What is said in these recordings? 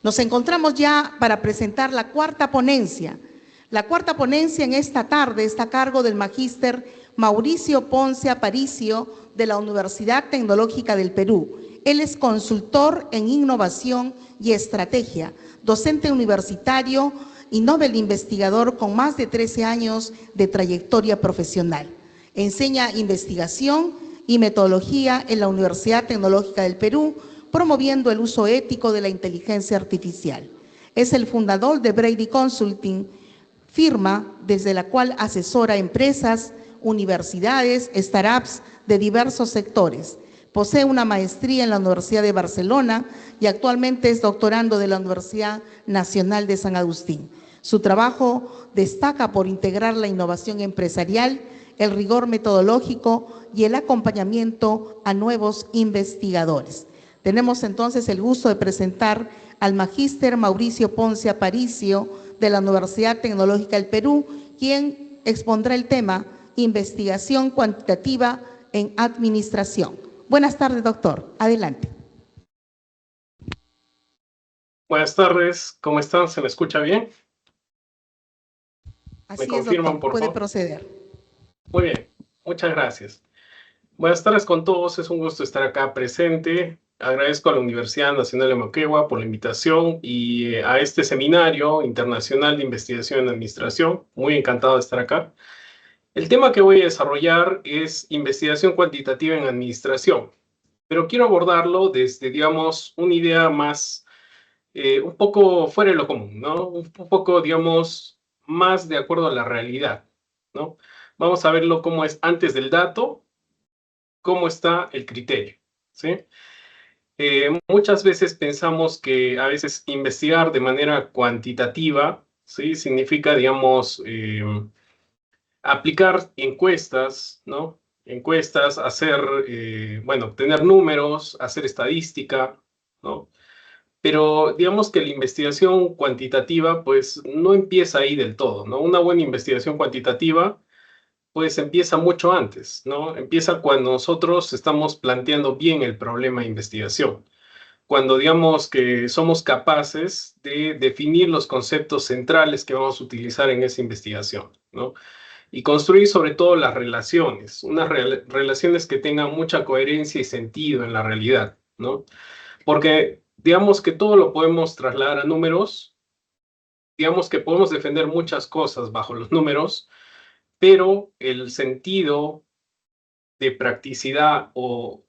Nos encontramos ya para presentar la cuarta ponencia. La cuarta ponencia en esta tarde está a cargo del magíster Mauricio Ponce Aparicio de la Universidad Tecnológica del Perú. Él es consultor en innovación y estrategia, docente universitario y Nobel investigador con más de 13 años de trayectoria profesional. Enseña investigación y metodología en la Universidad Tecnológica del Perú, promoviendo el uso ético de la inteligencia artificial. Es el fundador de Brady Consulting, firma desde la cual asesora empresas, universidades, startups de diversos sectores. Posee una maestría en la Universidad de Barcelona y actualmente es doctorando de la Universidad Nacional de San Agustín. Su trabajo destaca por integrar la innovación empresarial, el rigor metodológico y el acompañamiento a nuevos investigadores. Tenemos entonces el gusto de presentar al magíster Mauricio Ponce Aparicio de la Universidad Tecnológica del Perú, quien expondrá el tema Investigación cuantitativa en administración. Buenas tardes, doctor. Adelante. Buenas tardes. ¿Cómo están? ¿Se me escucha bien? Así es, doctor. Puede proceder. Muy bien. Muchas gracias. Buenas tardes con todos. Es un gusto estar acá presente. Agradezco a la Universidad Nacional de Moquegua por la invitación y a este seminario internacional de investigación en administración. Muy encantado de estar acá. El tema que voy a desarrollar es investigación cuantitativa en administración, pero quiero abordarlo desde, digamos, una idea más, un poco fuera de lo común, ¿no? Un poco, digamos, más de acuerdo a la realidad, ¿no? Vamos a verlo cómo es antes del dato, cómo está el criterio, ¿sí? Muchas veces pensamos que a veces investigar de manera cuantitativa, ¿sí? Significa, digamos, aplicar encuestas, ¿no? Encuestas, hacer, bueno, tener números, hacer estadística, ¿no? Pero digamos que la investigación cuantitativa, pues, no empieza ahí del todo, ¿no? Una buena investigación cuantitativa, pues, empieza mucho antes, ¿no? Empieza cuando nosotros estamos planteando bien el problema de investigación. Cuando digamos que somos capaces de definir los conceptos centrales que vamos a utilizar en esa investigación, ¿no? Y construir sobre todo las relaciones, unas relaciones que tengan mucha coherencia y sentido en la realidad, ¿no? Porque digamos que todo lo podemos trasladar a números, digamos que podemos defender muchas cosas bajo los números, pero el sentido de practicidad o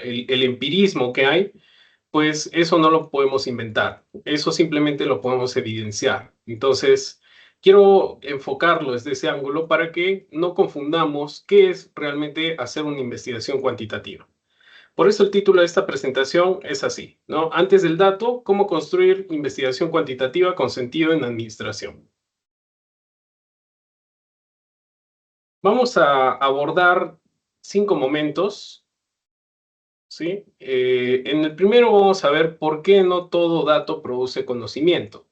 el empirismo que hay, pues eso no lo podemos inventar, eso simplemente lo podemos evidenciar. Entonces, quiero enfocarlo desde ese ángulo para que no confundamos qué es realmente hacer una investigación cuantitativa. Por eso el título de esta presentación es así, ¿no? Antes del dato, cómo construir investigación cuantitativa con sentido en administración. Vamos a abordar 5 momentos, ¿sí? En el primero vamos a ver por qué no todo dato produce conocimiento.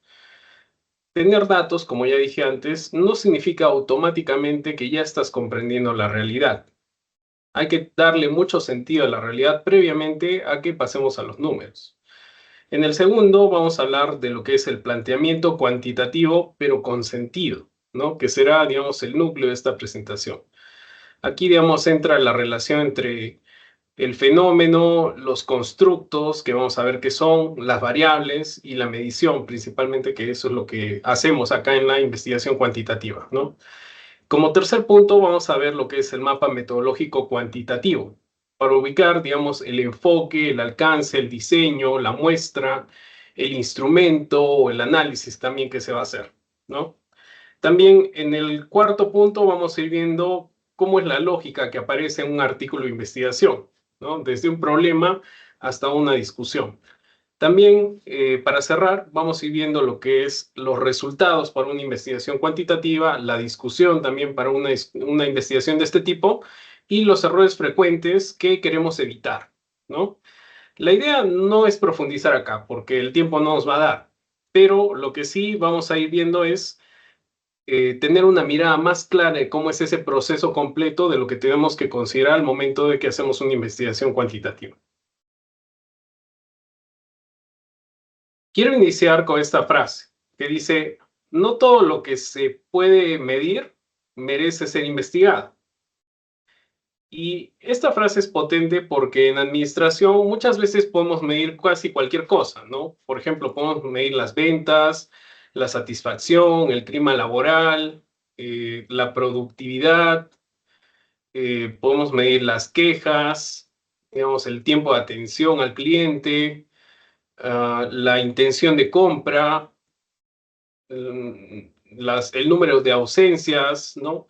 Tener datos, como ya dije antes, no significa automáticamente que ya estás comprendiendo la realidad. Hay que darle mucho sentido a la realidad previamente a que pasemos a los números. En el segundo vamos a hablar de lo que es el planteamiento cuantitativo, pero con sentido, ¿no? Que será, digamos, el núcleo de esta presentación. Aquí, digamos, entra la relación entre el fenómeno, los constructos, que vamos a ver qué son, las variables y la medición, principalmente, que eso es lo que hacemos acá en la investigación cuantitativa, ¿no? Como tercer punto, vamos a ver lo que es el mapa metodológico cuantitativo, para ubicar, digamos, el enfoque, el alcance, el diseño, la muestra, el instrumento o el análisis también que se va a hacer, ¿no? También en el cuarto punto vamos a ir viendo cómo es la lógica que aparece en un artículo de investigación, ¿no? Desde un problema hasta una discusión. También, para cerrar, vamos a ir viendo lo que es los resultados para una investigación cuantitativa, la discusión también para una investigación de este tipo y los errores frecuentes que queremos evitar, ¿no? La idea no es profundizar acá porque el tiempo no nos va a dar, pero lo que sí vamos a ir viendo es tener una mirada más clara de cómo es ese proceso completo de lo que tenemos que considerar al momento de que hacemos una investigación cuantitativa. Quiero iniciar con esta frase que dice, no todo lo que se puede medir merece ser investigado. Y esta frase es potente porque en administración muchas veces podemos medir casi cualquier cosa, ¿no? Por ejemplo, podemos medir las ventas, la satisfacción, el clima laboral, la productividad, podemos medir las quejas, digamos, el tiempo de atención al cliente, la intención de compra, el número de ausencias, ¿no?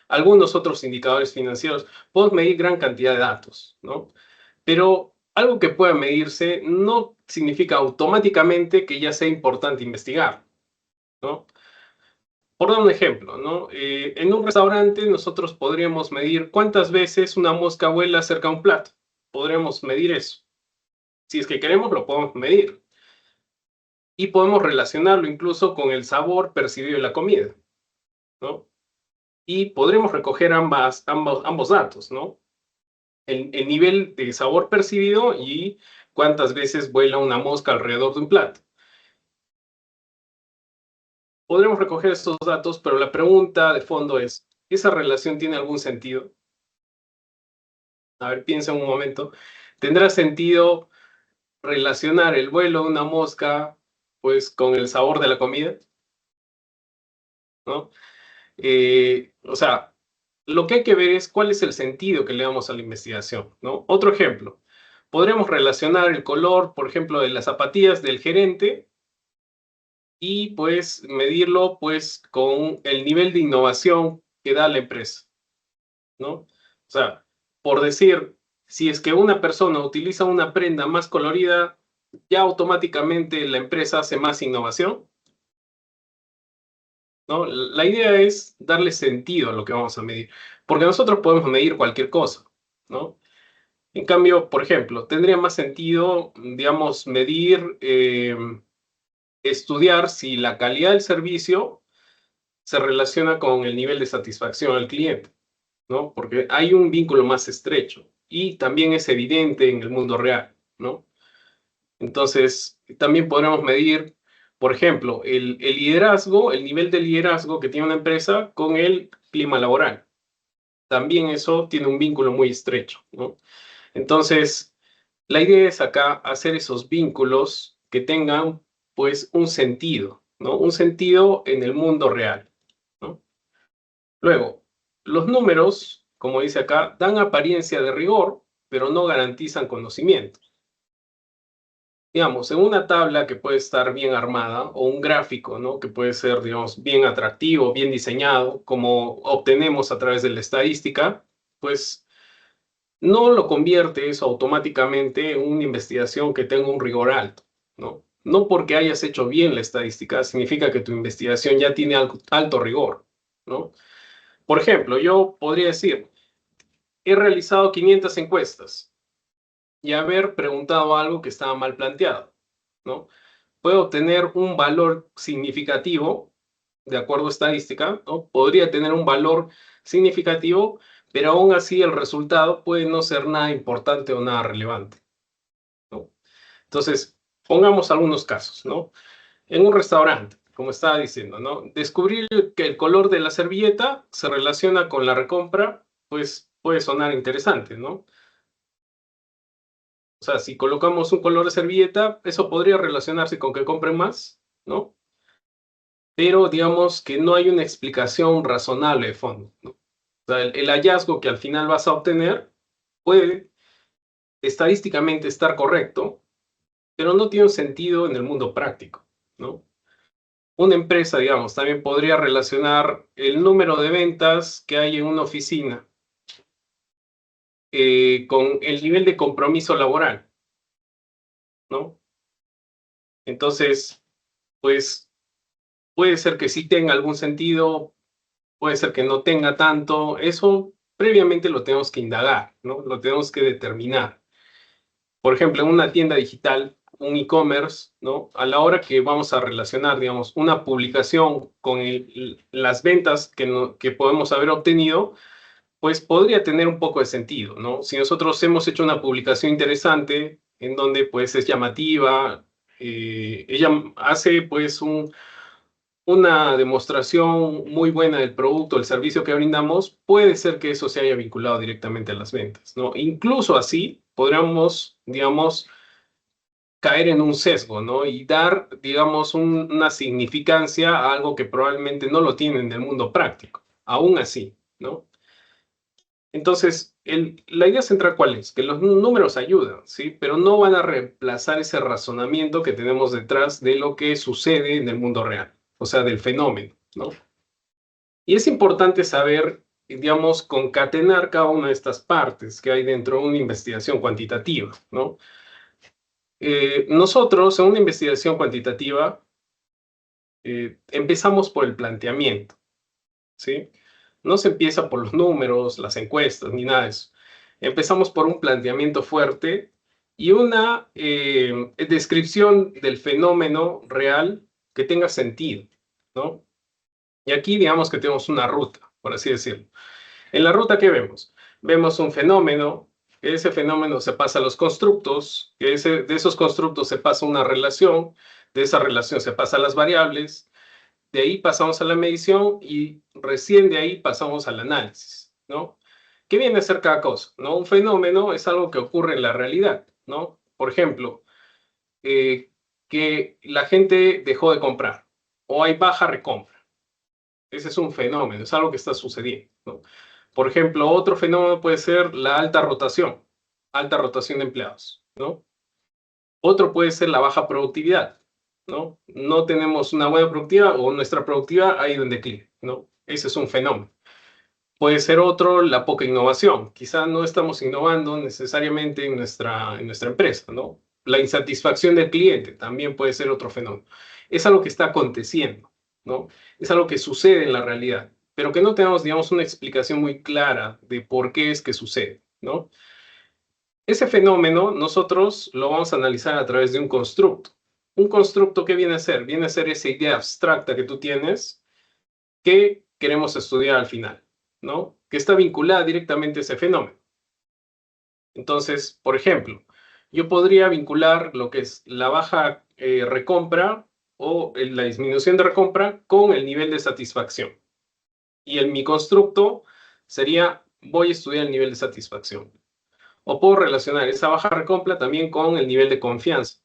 Algunos otros indicadores financieros. Podemos medir gran cantidad de datos, ¿no? Pero algo que pueda medirse no significa automáticamente que ya sea importante investigar, ¿no? Por dar un ejemplo, ¿no? En un restaurante nosotros podríamos medir cuántas veces una mosca vuela cerca de un plato. Podríamos medir eso. Si es que queremos, lo podemos medir. Y podemos relacionarlo incluso con el sabor percibido de la comida, ¿no? Y podremos recoger ambos datos, ¿no? El nivel de sabor percibido y cuántas veces vuela una mosca alrededor de un plato. Podremos recoger estos datos, pero la pregunta de fondo es, ¿esa relación tiene algún sentido? A ver, piensa un momento. ¿Tendrá sentido relacionar el vuelo de una mosca, pues, con el sabor de la comida? ¿No? O sea, lo que hay que ver es cuál es el sentido que le damos a la investigación, ¿no? Otro ejemplo, podremos relacionar el color, por ejemplo, de las zapatillas del gerente y pues medirlo pues con el nivel de innovación que da la empresa, ¿no? O sea, por decir, si es que una persona utiliza una prenda más colorida, ya automáticamente la empresa hace más innovación, ¿no? La idea es darle sentido a lo que vamos a medir, porque nosotros podemos medir cualquier cosa, ¿no? En cambio, por ejemplo, tendría más sentido, digamos, medir, estudiar si la calidad del servicio se relaciona con el nivel de satisfacción al cliente, ¿no? Porque hay un vínculo más estrecho y también es evidente en el mundo real, ¿no? Entonces, también podremos medir, por ejemplo, el liderazgo, el nivel de liderazgo que tiene una empresa con el clima laboral. También eso tiene un vínculo muy estrecho, ¿no? Entonces, la idea es acá hacer esos vínculos que tengan, pues, un sentido, ¿no? Un sentido en el mundo real, ¿no? Luego, los números, como dice acá, dan apariencia de rigor, pero no garantizan conocimiento. Digamos, en una tabla que puede estar bien armada o un gráfico, ¿no? Que puede ser, digamos, bien atractivo, bien diseñado, como obtenemos a través de la estadística, pues no lo convierte eso automáticamente en una investigación que tenga un rigor alto, ¿no? No porque hayas hecho bien la estadística significa que tu investigación ya tiene alto rigor, ¿no? Por ejemplo, yo podría decir, he realizado 500 encuestas y haber preguntado algo que estaba mal planteado, ¿no? Puedo obtener un valor significativo, de acuerdo a estadística, ¿no? Podría tener un valor significativo, pero aún así el resultado puede no ser nada importante o nada relevante, ¿no? Entonces, pongamos algunos casos, ¿no? En un restaurante, como estaba diciendo, ¿no? Descubrir que el color de la servilleta se relaciona con la recompra, pues puede sonar interesante, ¿no? O sea, si colocamos un color de servilleta, eso podría relacionarse con que compren más, ¿no? Pero digamos que no hay una explicación razonable de fondo, ¿no? O sea, el hallazgo que al final vas a obtener puede estadísticamente estar correcto, pero no tiene un sentido en el mundo práctico, ¿no? Una empresa, digamos, también podría relacionar el número de ventas que hay en una oficina con el nivel de compromiso laboral, ¿no? Entonces, pues puede ser que sí tenga algún sentido, puede ser que no tenga tanto. Eso previamente lo tenemos que indagar, ¿no? Lo tenemos que determinar. Por ejemplo, en una tienda digital, un e-commerce, ¿no? A la hora que vamos a relacionar, digamos, una publicación con las ventas que podemos haber obtenido, pues podría tener un poco de sentido, ¿no? Si nosotros hemos hecho una publicación interesante en donde pues es llamativa, ella hace pues una demostración muy buena del producto, el servicio que brindamos, puede ser que eso se haya vinculado directamente a las ventas, ¿no? Incluso así podríamos, digamos, caer en un sesgo, ¿no? Y dar, digamos, una significancia a algo que probablemente no lo tiene en el mundo práctico, aún así, ¿no? Entonces, la idea central, ¿cuál es? Que los números ayudan, ¿sí? Pero no van a reemplazar ese razonamiento que tenemos detrás de lo que sucede en el mundo real, o sea, del fenómeno, ¿no? Y es importante saber, digamos, concatenar cada una de estas partes que hay dentro de una investigación cuantitativa, ¿no? Nosotros, en una investigación cuantitativa, empezamos por el planteamiento, ¿sí? No se empieza por los números, las encuestas, ni nada de eso. Empezamos por un planteamiento fuerte y una descripción del fenómeno real que tenga sentido, ¿no? Y aquí digamos que tenemos una ruta, por así decirlo. En la ruta, ¿qué vemos? Vemos un fenómeno, que ese fenómeno se pasa a los constructos, que de esos constructos se pasa una relación, de esa relación se pasa a las variables, de ahí pasamos a la medición y recién de ahí pasamos al análisis, ¿no? ¿Qué viene a ser cada cosa? ¿No? Un fenómeno es algo que ocurre en la realidad, ¿no? Por ejemplo, que la gente dejó de comprar o hay baja recompra. Ese es un fenómeno, es algo que está sucediendo, ¿no? Por ejemplo, otro fenómeno puede ser la alta rotación de empleados, ¿no? Otro puede ser la baja productividad, ¿no? No tenemos una buena productividad o nuestra productividad ha ido en declive, ¿no? Ese es un fenómeno. Puede ser otro la poca innovación. Quizá no estamos innovando necesariamente en nuestra empresa, ¿no? La insatisfacción del cliente también puede ser otro fenómeno. Es algo que está aconteciendo, ¿no? Es algo que sucede en la realidad, pero que no tenemos, digamos, una explicación muy clara de por qué es que sucede, ¿no? Ese fenómeno nosotros lo vamos a analizar a través de un constructo. ¿Un constructo qué viene a ser? Viene a ser esa idea abstracta que tú tienes que queremos estudiar al final, ¿no? Que está vinculada directamente a ese fenómeno. Entonces, por ejemplo, yo podría vincular lo que es la baja recompra o la disminución de recompra con el nivel de satisfacción. Y mi constructo sería, voy a estudiar el nivel de satisfacción. O puedo relacionar esa baja recompra también con el nivel de confianza.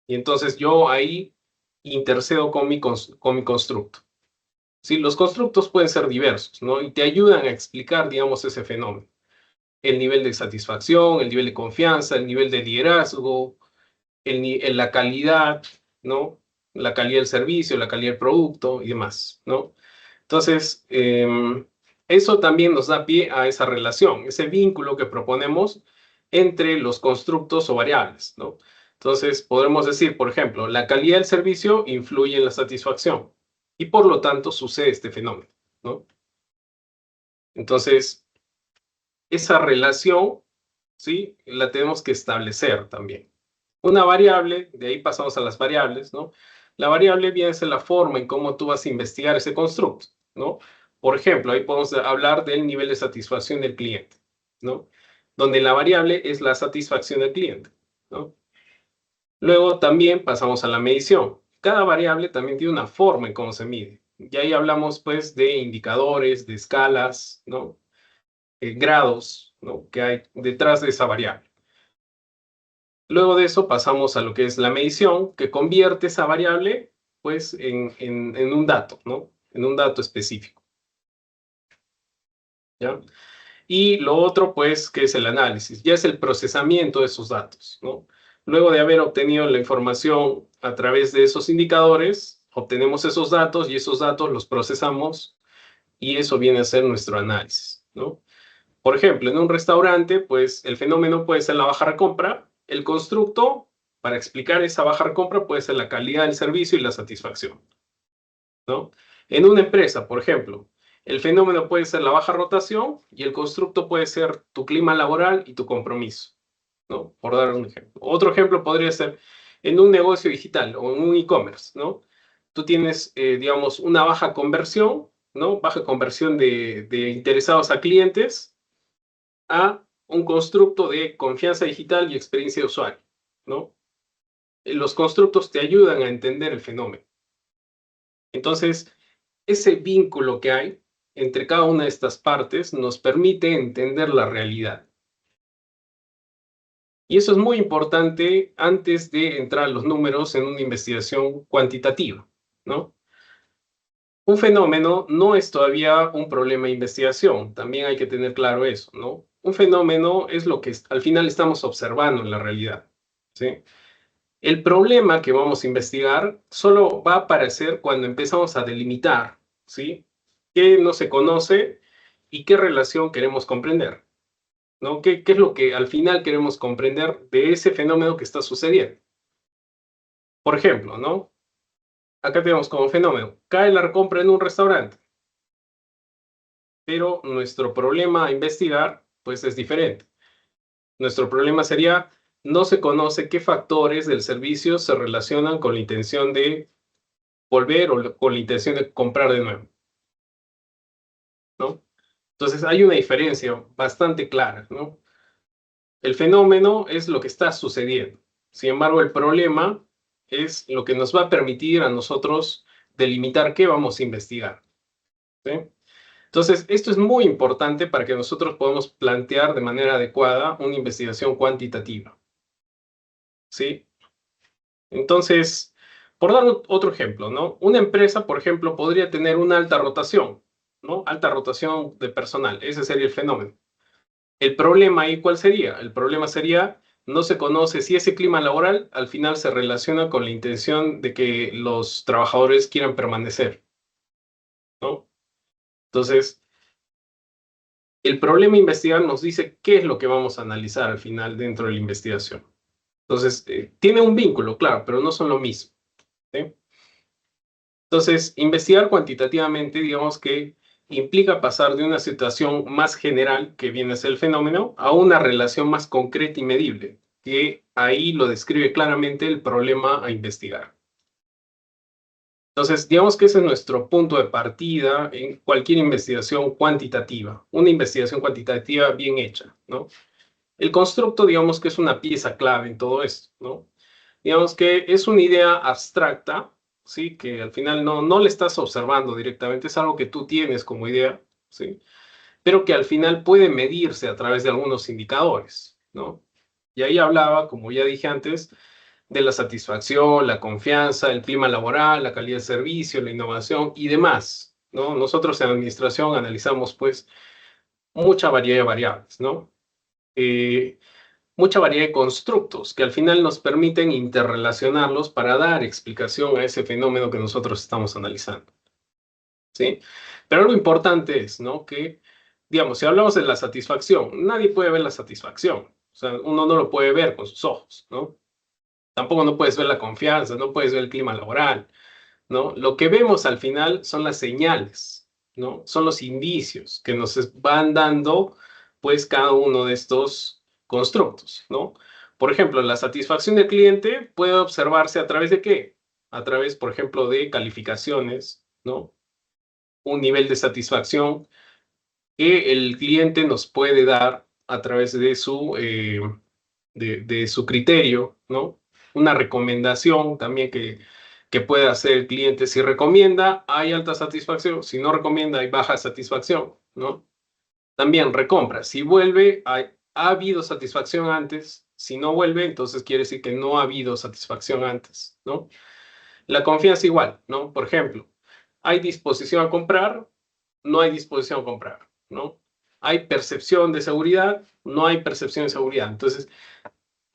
Y entonces yo ahí intercedo con mi constructo. ¿Sí? Los constructos pueden ser diversos, ¿no? Y te ayudan a explicar, digamos, ese fenómeno. El nivel de satisfacción, el nivel de confianza, el nivel de liderazgo, la calidad, ¿no? La calidad del servicio, la calidad del producto y demás, ¿no? Entonces, eso también nos da pie a esa relación, ese vínculo que proponemos entre los constructos o variables, ¿no? Entonces, podremos decir, por ejemplo, la calidad del servicio influye en la satisfacción y por lo tanto sucede este fenómeno, ¿no? Entonces, esa relación, ¿sí? La tenemos que establecer también. Una variable, de ahí pasamos a las variables, ¿no? La variable viene a ser la forma en cómo tú vas a investigar ese constructo, ¿no? Por ejemplo, ahí podemos hablar del nivel de satisfacción del cliente, ¿no? Donde la variable es la satisfacción del cliente, ¿no? Luego también pasamos a la medición. Cada variable también tiene una forma en cómo se mide. Y ahí hablamos, pues, de indicadores, de escalas, ¿no? Grados, ¿no? Que hay detrás de esa variable. Luego de eso pasamos a lo que es la medición, que convierte esa variable pues en un dato, ¿no? En un dato específico, ¿ya? Y lo otro pues que es el análisis, ya es el procesamiento de esos datos, ¿no? Luego de haber obtenido la información a través de esos indicadores, obtenemos esos datos y esos datos los procesamos y eso viene a ser nuestro análisis, ¿no? Por ejemplo, en un restaurante, pues el fenómeno puede ser la baja recompra. El constructo, para explicar esa baja recompra, puede ser la calidad del servicio y la satisfacción, ¿no? En una empresa, por ejemplo, el fenómeno puede ser la baja rotación y el constructo puede ser tu clima laboral y tu compromiso, ¿no? Por dar un ejemplo. Otro ejemplo podría ser en un negocio digital o en un e-commerce, ¿no? Tú tienes, digamos, una baja conversión, ¿no? Baja conversión de interesados a clientes a un constructo de confianza digital y experiencia de usuario, ¿no? Los constructos te ayudan a entender el fenómeno. Entonces, ese vínculo que hay entre cada una de estas partes nos permite entender la realidad. Y eso es muy importante antes de entrar a los números en una investigación cuantitativa, ¿no? Un fenómeno no es todavía un problema de investigación, también hay que tener claro eso, ¿no? Un fenómeno es lo que al final estamos observando en la realidad, ¿sí? El problema que vamos a investigar solo va a aparecer cuando empezamos a delimitar, ¿sí? ¿Qué no se conoce y qué relación queremos comprender? ¿No? ¿Qué es lo que al final queremos comprender de ese fenómeno que está sucediendo? Por ejemplo, ¿no? Acá tenemos como fenómeno, cae la compra en un restaurante, pero nuestro problema a investigar, pues es diferente. Nuestro problema sería, no se conoce qué factores del servicio se relacionan con la intención de volver o con la intención de comprar de nuevo, ¿no? Entonces hay una diferencia bastante clara, ¿no? El fenómeno es lo que está sucediendo. Sin embargo, el problema es lo que nos va a permitir a nosotros delimitar qué vamos a investigar, ¿sí? Entonces, esto es muy importante para que nosotros podamos plantear de manera adecuada una investigación cuantitativa, ¿sí? Entonces, por dar otro ejemplo, ¿no? Una empresa, por ejemplo, podría tener una alta rotación, ¿no? Alta rotación de personal, ese sería el fenómeno. El problema ahí, ¿cuál sería? El problema sería, no se conoce si ese clima laboral al final se relaciona con la intención de que los trabajadores quieran permanecer, ¿no? Entonces, el problema a investigar nos dice qué es lo que vamos a analizar al final dentro de la investigación. Entonces, tiene un vínculo, claro, pero no son lo mismo, ¿sí? Entonces, investigar cuantitativamente, digamos que implica pasar de una situación más general, que viene a ser el fenómeno, a una relación más concreta y medible, que ahí lo describe claramente el problema a investigar. Entonces, digamos que ese es nuestro punto de partida en cualquier investigación cuantitativa, una investigación cuantitativa bien hecha, ¿no? El constructo, digamos que es una pieza clave en todo esto, ¿no? Digamos que es una idea abstracta, ¿sí? Que al final no le estás observando directamente, es algo que tú tienes como idea, ¿sí? Pero que al final puede medirse a través de algunos indicadores, ¿no? Y ahí hablaba, como ya dije antes, de la satisfacción, la confianza, el clima laboral, la calidad de servicio, la innovación y demás, ¿no? Nosotros en administración analizamos, pues, mucha variedad de variables, ¿no? Mucha variedad de constructos que al final nos permiten interrelacionarlos para dar explicación a ese fenómeno que nosotros estamos analizando, ¿sí? Pero lo importante es, ¿no? Que, digamos, si hablamos de la satisfacción, nadie puede ver la satisfacción. O sea, uno no lo puede ver con sus ojos, ¿no? Tampoco no puedes ver la confianza, no puedes ver el clima laboral, ¿no? Lo que vemos al final son las señales, ¿no? Son los indicios que nos van dando, pues, cada uno de estos constructos, ¿no? Por ejemplo, la satisfacción del cliente puede observarse a través de qué? A través, por ejemplo, de calificaciones, ¿no? Un nivel de satisfacción que el cliente nos puede dar a través de su criterio, ¿no? Una recomendación también que puede hacer el cliente. Si recomienda, hay alta satisfacción. Si no recomienda, hay baja satisfacción, ¿no? También recompra. Si vuelve, ha habido satisfacción antes. Si no vuelve, entonces quiere decir que no ha habido satisfacción antes, ¿no? La confianza igual, ¿no? Por ejemplo, hay disposición a comprar, no hay disposición a comprar, ¿no? Hay percepción de seguridad, no hay percepción de seguridad. Entonces,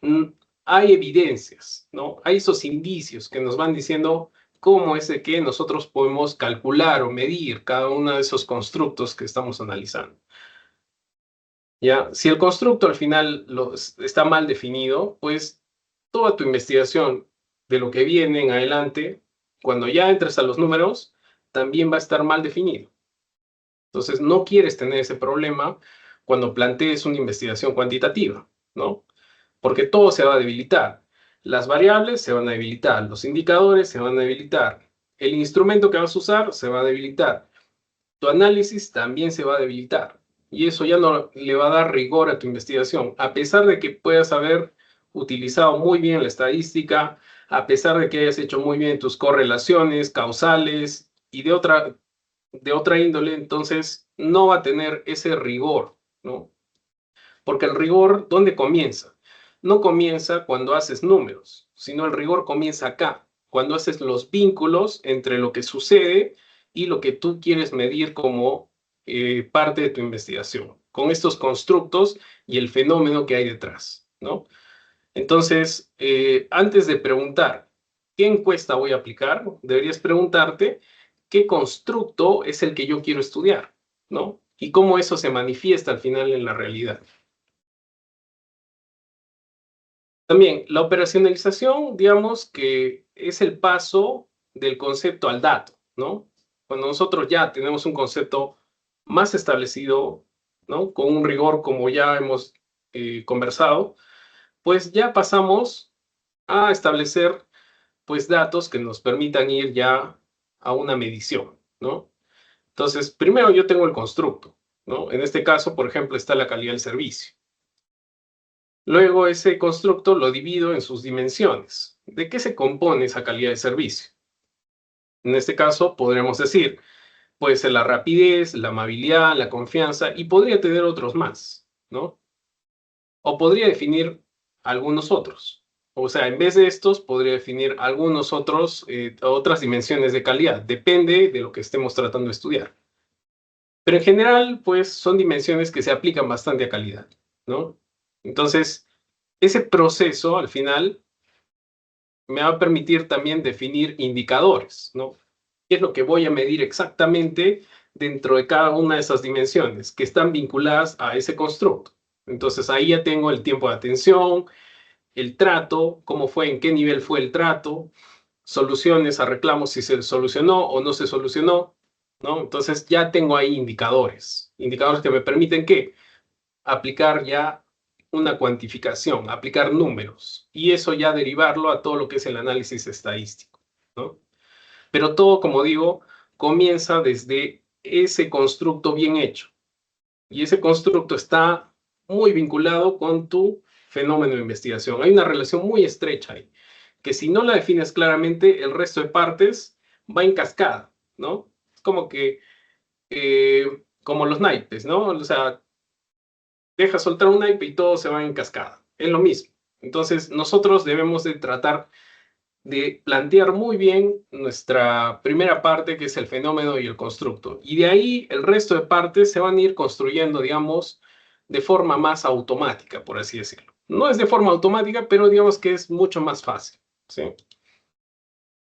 mm, hay evidencias, ¿no? Hay esos indicios que nos van diciendo cómo es de que nosotros podemos calcular o medir cada uno de esos constructos que estamos analizando. ¿Ya? Si el constructo al final está mal definido, pues toda tu investigación de lo que viene en adelante, cuando ya entres a los números, también va a estar mal definido. Entonces, no quieres tener ese problema cuando plantees una investigación cuantitativa, ¿no? Porque todo se va a debilitar. Las variables se van a debilitar, los indicadores se van a debilitar, el instrumento que vas a usar se va a debilitar, tu análisis también se va a debilitar. Y eso ya no le va a dar rigor a tu investigación, a pesar de que puedas haber utilizado muy bien la estadística, a pesar de que hayas hecho muy bien tus correlaciones causales y de otra índole, entonces no va a tener ese rigor, ¿no? Porque el rigor, ¿dónde comienza? No comienza cuando haces números, sino el rigor comienza acá, cuando haces los vínculos entre lo que sucede y lo que tú quieres medir como parte de tu investigación, con estos constructos y el fenómeno que hay detrás, ¿no? Entonces, antes de preguntar qué encuesta voy a aplicar, deberías preguntarte qué constructo es el que yo quiero estudiar, ¿no? Y cómo eso se manifiesta al final en la realidad. También, la operacionalización, digamos que es el paso del concepto al dato, ¿no? Cuando nosotros ya tenemos un concepto más establecido, ¿no? Con un rigor como ya hemos conversado, pues ya pasamos a establecer pues datos que nos permitan ir ya a una medición, ¿no? Entonces, primero yo tengo el constructo, ¿no? En este caso, por ejemplo, está la calidad del servicio. Luego ese constructo lo divido en sus dimensiones. ¿De qué se compone esa calidad de servicio? En este caso podremos decir, puede ser la rapidez, la amabilidad, la confianza y podría tener otros más, ¿no? O podría definir algunos otros. O sea, en vez de estos, podría definir algunos otros, otras dimensiones de calidad. Depende de lo que estemos tratando de estudiar. Pero en general, pues son dimensiones que se aplican bastante a calidad, ¿no? Entonces, ese proceso al final me va a permitir también definir indicadores, ¿no? ¿Qué es lo que voy a medir exactamente dentro de cada una de esas dimensiones que están vinculadas a ese constructo? Entonces ahí ya tengo el tiempo de atención, el trato, cómo fue, en qué nivel fue el trato, soluciones a reclamos, si se solucionó o no se solucionó, ¿no? Entonces ya tengo ahí indicadores, indicadores que me permiten, ¿qué? Aplicar ya una cuantificación, aplicar números, y eso ya derivarlo a todo lo que es el análisis estadístico, ¿no? Pero todo, como digo, comienza desde ese constructo bien hecho, y ese constructo está muy vinculado con tu fenómeno de investigación. Hay una relación muy estrecha ahí, que si no la defines claramente, el resto de partes va en cascada, ¿no? Es como que, como los naipes, ¿no? O sea, deja soltar un naipe y todo se va en cascada. Es lo mismo. Entonces, nosotros debemos de tratar de plantear muy bien nuestra primera parte, que es el fenómeno y el constructo. Y de ahí el resto de partes se van a ir construyendo, digamos, de forma más automática, por así decirlo. No es de forma automática, pero digamos que es mucho más fácil, ¿sí?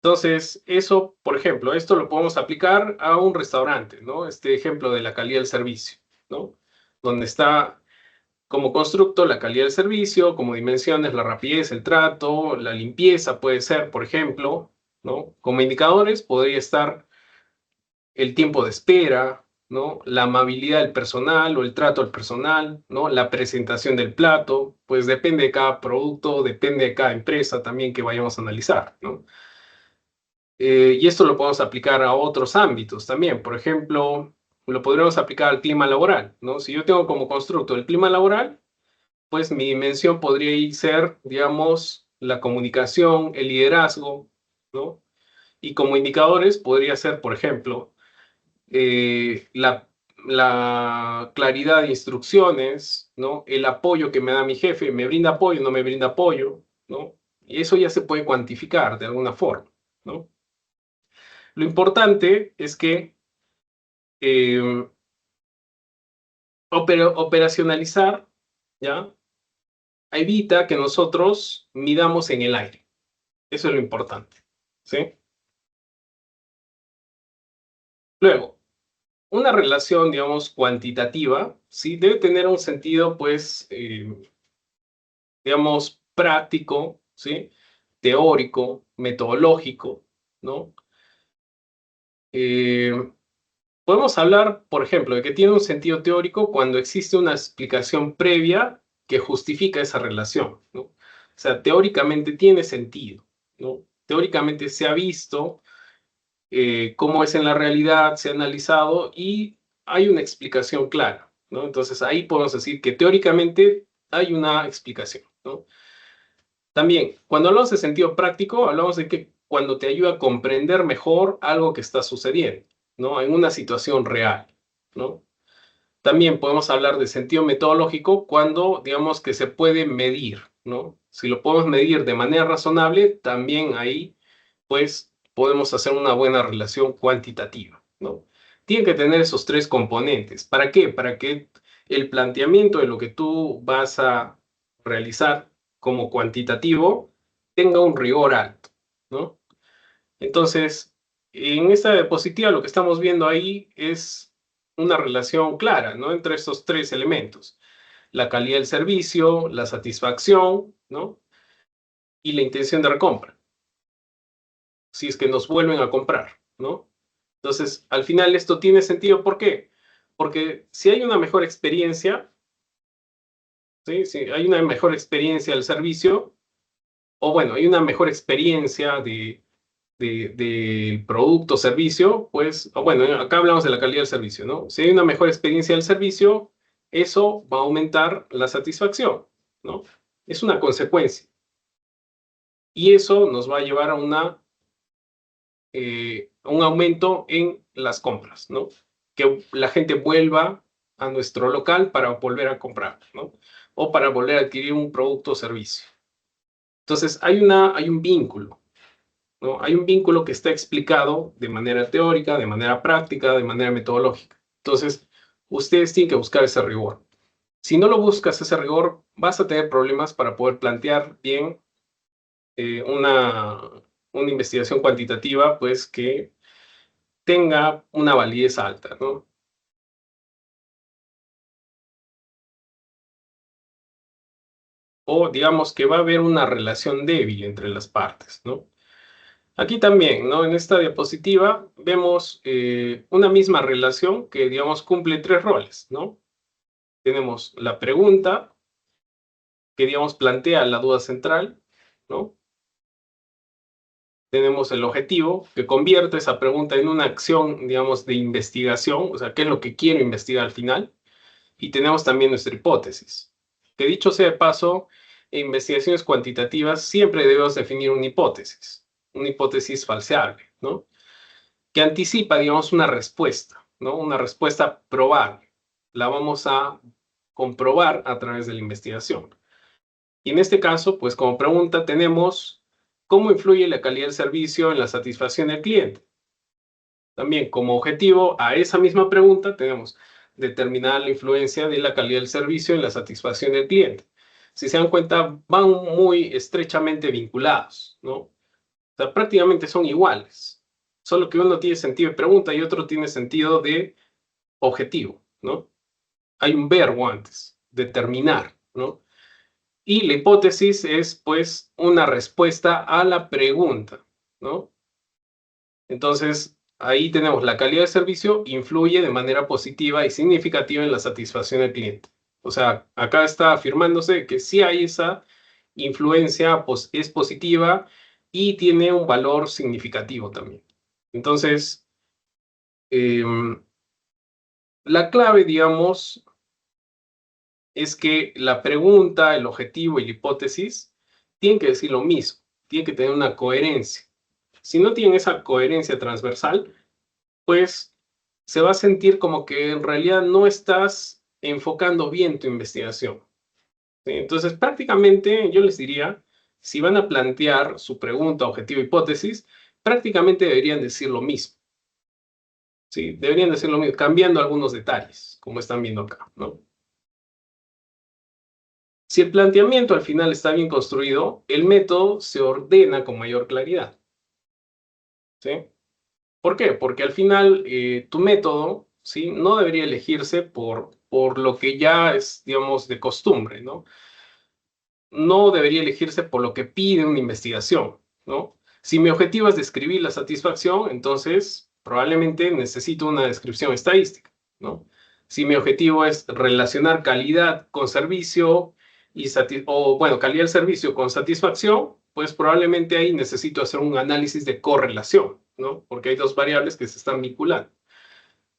Entonces, eso, por ejemplo, esto lo podemos aplicar a un restaurante, ¿no? Este ejemplo de la calidad del servicio, ¿no? Donde está como constructo la calidad del servicio, como dimensiones, la rapidez, el trato, la limpieza puede ser, por ejemplo, ¿no? Como indicadores podría estar el tiempo de espera, ¿no? La amabilidad del personal o el trato al personal, ¿no? La presentación del plato, pues depende de cada producto, depende de cada empresa también que vayamos a analizar, ¿no? Y esto lo podemos aplicar a otros ámbitos también. Por ejemplo, lo podríamos aplicar al clima laboral, ¿no? Si yo tengo como constructo el clima laboral, pues mi dimensión podría ser, digamos, la comunicación, el liderazgo, ¿no? Y como indicadores podría ser, por ejemplo, la claridad de instrucciones, ¿no? El apoyo que me da mi jefe, me brinda apoyo, no me brinda apoyo, ¿no? Y eso ya se puede cuantificar de alguna forma, ¿no? Lo importante es que eh, operacionalizar, ¿ya? Evita que nosotros midamos en el aire. Eso es lo importante, ¿sí? Luego, una relación, digamos, cuantitativa, ¿sí? Debe tener un sentido, pues, digamos, práctico, ¿sí? Teórico, metodológico, ¿no? Eh, Podemos hablar, por ejemplo, de que tiene un sentido teórico cuando existe una explicación previa que justifica esa relación, ¿no? O sea, teóricamente tiene sentido, ¿no? Teóricamente se ha visto cómo es en la realidad, se ha analizado y hay una explicación clara, ¿no? Entonces ahí podemos decir que teóricamente hay una explicación, ¿no? También, cuando hablamos de sentido práctico, hablamos de que cuando te ayuda a comprender mejor algo que está sucediendo, ¿no? En una situación real, ¿no? También podemos hablar de sentido metodológico cuando, digamos, que se puede medir, ¿no? Si lo podemos medir de manera razonable, también ahí, pues, podemos hacer una buena relación cuantitativa, ¿no? Tiene que tener esos tres componentes. ¿Para qué? Para que el planteamiento de lo que tú vas a realizar como cuantitativo tenga un rigor alto, ¿no? Entonces, en esta diapositiva lo que estamos viendo ahí es una relación clara, ¿no? Entre estos tres elementos. La calidad del servicio, la satisfacción, ¿no? Y la intención de recompra, si es que nos vuelven a comprar, ¿no? Entonces, al final esto tiene sentido. ¿Por qué? Porque si hay una mejor experiencia, ¿sí? Si hay una mejor experiencia del servicio, o bueno, hay una mejor experiencia del producto o servicio, pues, bueno, acá hablamos de la calidad del servicio, ¿no? Si hay una mejor experiencia del servicio, eso va a aumentar la satisfacción, ¿no? Es una consecuencia. Y eso nos va a llevar a un aumento en las compras, ¿no? Que la gente vuelva a nuestro local para volver a comprar, ¿no? O para volver a adquirir un producto o servicio. Entonces, hay un vínculo, ¿no? Hay un vínculo que está explicado de manera teórica, de manera práctica, de manera metodológica. Entonces, ustedes tienen que buscar ese rigor. Si no lo buscas ese rigor, vas a tener problemas para poder plantear bien una investigación cuantitativa, pues que tenga una validez alta, ¿no? O digamos que va a haber una relación débil entre las partes, ¿no? Aquí también, ¿no? En esta diapositiva vemos una misma relación que, digamos, cumple tres roles, ¿no? Tenemos la pregunta, que, digamos, plantea la duda central, ¿no? Tenemos el objetivo, que convierte esa pregunta en una acción, digamos, de investigación, o sea, qué es lo que quiero investigar al final. Y tenemos también nuestra hipótesis, que dicho sea de paso, en investigaciones cuantitativas siempre debemos definir una hipótesis falseable, ¿no? Que anticipa, digamos, una respuesta, ¿no? Una respuesta probable. La vamos a comprobar a través de la investigación. Y en este caso, pues como pregunta tenemos cómo influye la calidad del servicio en la satisfacción del cliente. También como objetivo a esa misma pregunta tenemos determinar la influencia de la calidad del servicio en la satisfacción del cliente. Si se dan cuenta, van muy estrechamente vinculados, ¿no? O sea, prácticamente son iguales, solo que uno tiene sentido de pregunta y otro tiene sentido de objetivo, ¿no? Hay un verbo antes, determinar, ¿no? Y la hipótesis es, pues, una respuesta a la pregunta, ¿no? Entonces, ahí tenemos la calidad de servicio influye de manera positiva y significativa en la satisfacción del cliente. O sea, acá está afirmándose que sí hay esa influencia, pues, es positiva y tiene un valor significativo también. Entonces, la clave, digamos, es que la pregunta, el objetivo y la hipótesis tienen que decir lo mismo, tienen que tener una coherencia. Si no tienen esa coherencia transversal, pues se va a sentir como que en realidad no estás enfocando bien tu investigación, ¿sí? Entonces, prácticamente yo les diría, si van a plantear su pregunta, objetivo, hipótesis, prácticamente deberían decir lo mismo, ¿sí? Deberían decir lo mismo, cambiando algunos detalles, como están viendo acá, ¿no? Si el planteamiento al final está bien construido, el método se ordena con mayor claridad, ¿sí? ¿Por qué? Porque al final tu método, ¿sí? No debería elegirse por lo que ya es, digamos, de costumbre, ¿no? No debería elegirse por lo que pide una investigación, ¿no? Si mi objetivo es describir la satisfacción, entonces probablemente necesito una descripción estadística, ¿no? Si mi objetivo es relacionar calidad con servicio o, bueno, calidad del servicio con satisfacción, pues probablemente ahí necesito hacer un análisis de correlación, ¿no? Porque hay dos variables que se están vinculando.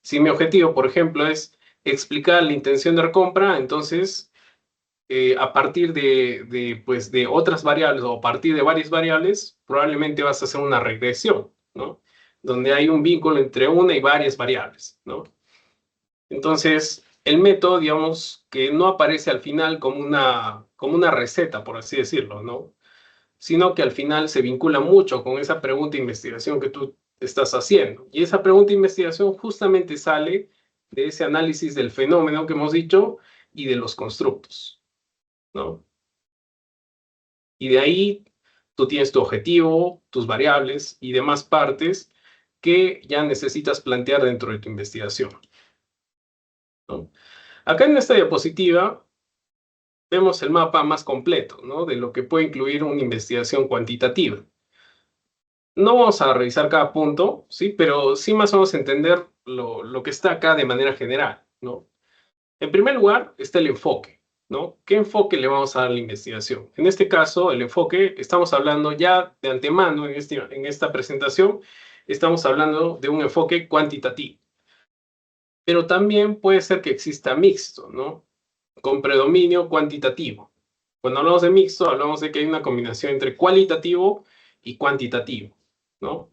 Si mi objetivo, por ejemplo, es explicar la intención de recompra, entonces a partir pues, de otras variables o a partir de varias variables, probablemente vas a hacer una regresión, ¿no? Donde hay un vínculo entre una y varias variables, ¿no? Entonces, el método, digamos, que no aparece al final como una receta, por así decirlo, ¿no? Sino que al final se vincula mucho con esa pregunta de investigación que tú estás haciendo. Y esa pregunta de investigación justamente sale de ese análisis del fenómeno que hemos dicho y de los constructos, ¿no? Y de ahí tú tienes tu objetivo, tus variables y demás partes que ya necesitas plantear dentro de tu investigación, ¿no? Acá en esta diapositiva vemos el mapa más completo, ¿no? De lo que puede incluir una investigación cuantitativa. No vamos a revisar cada punto, ¿sí? Pero sí más o menos entender lo que está acá de manera general, ¿no? En primer lugar está el enfoque, ¿no? ¿Qué enfoque le vamos a dar a la investigación? En este caso, el enfoque, estamos hablando ya de antemano en esta presentación, estamos hablando de un enfoque cuantitativo. Pero también puede ser que exista mixto, ¿no? Con predominio cuantitativo. Cuando hablamos de mixto, hablamos de que hay una combinación entre cualitativo y cuantitativo, ¿no?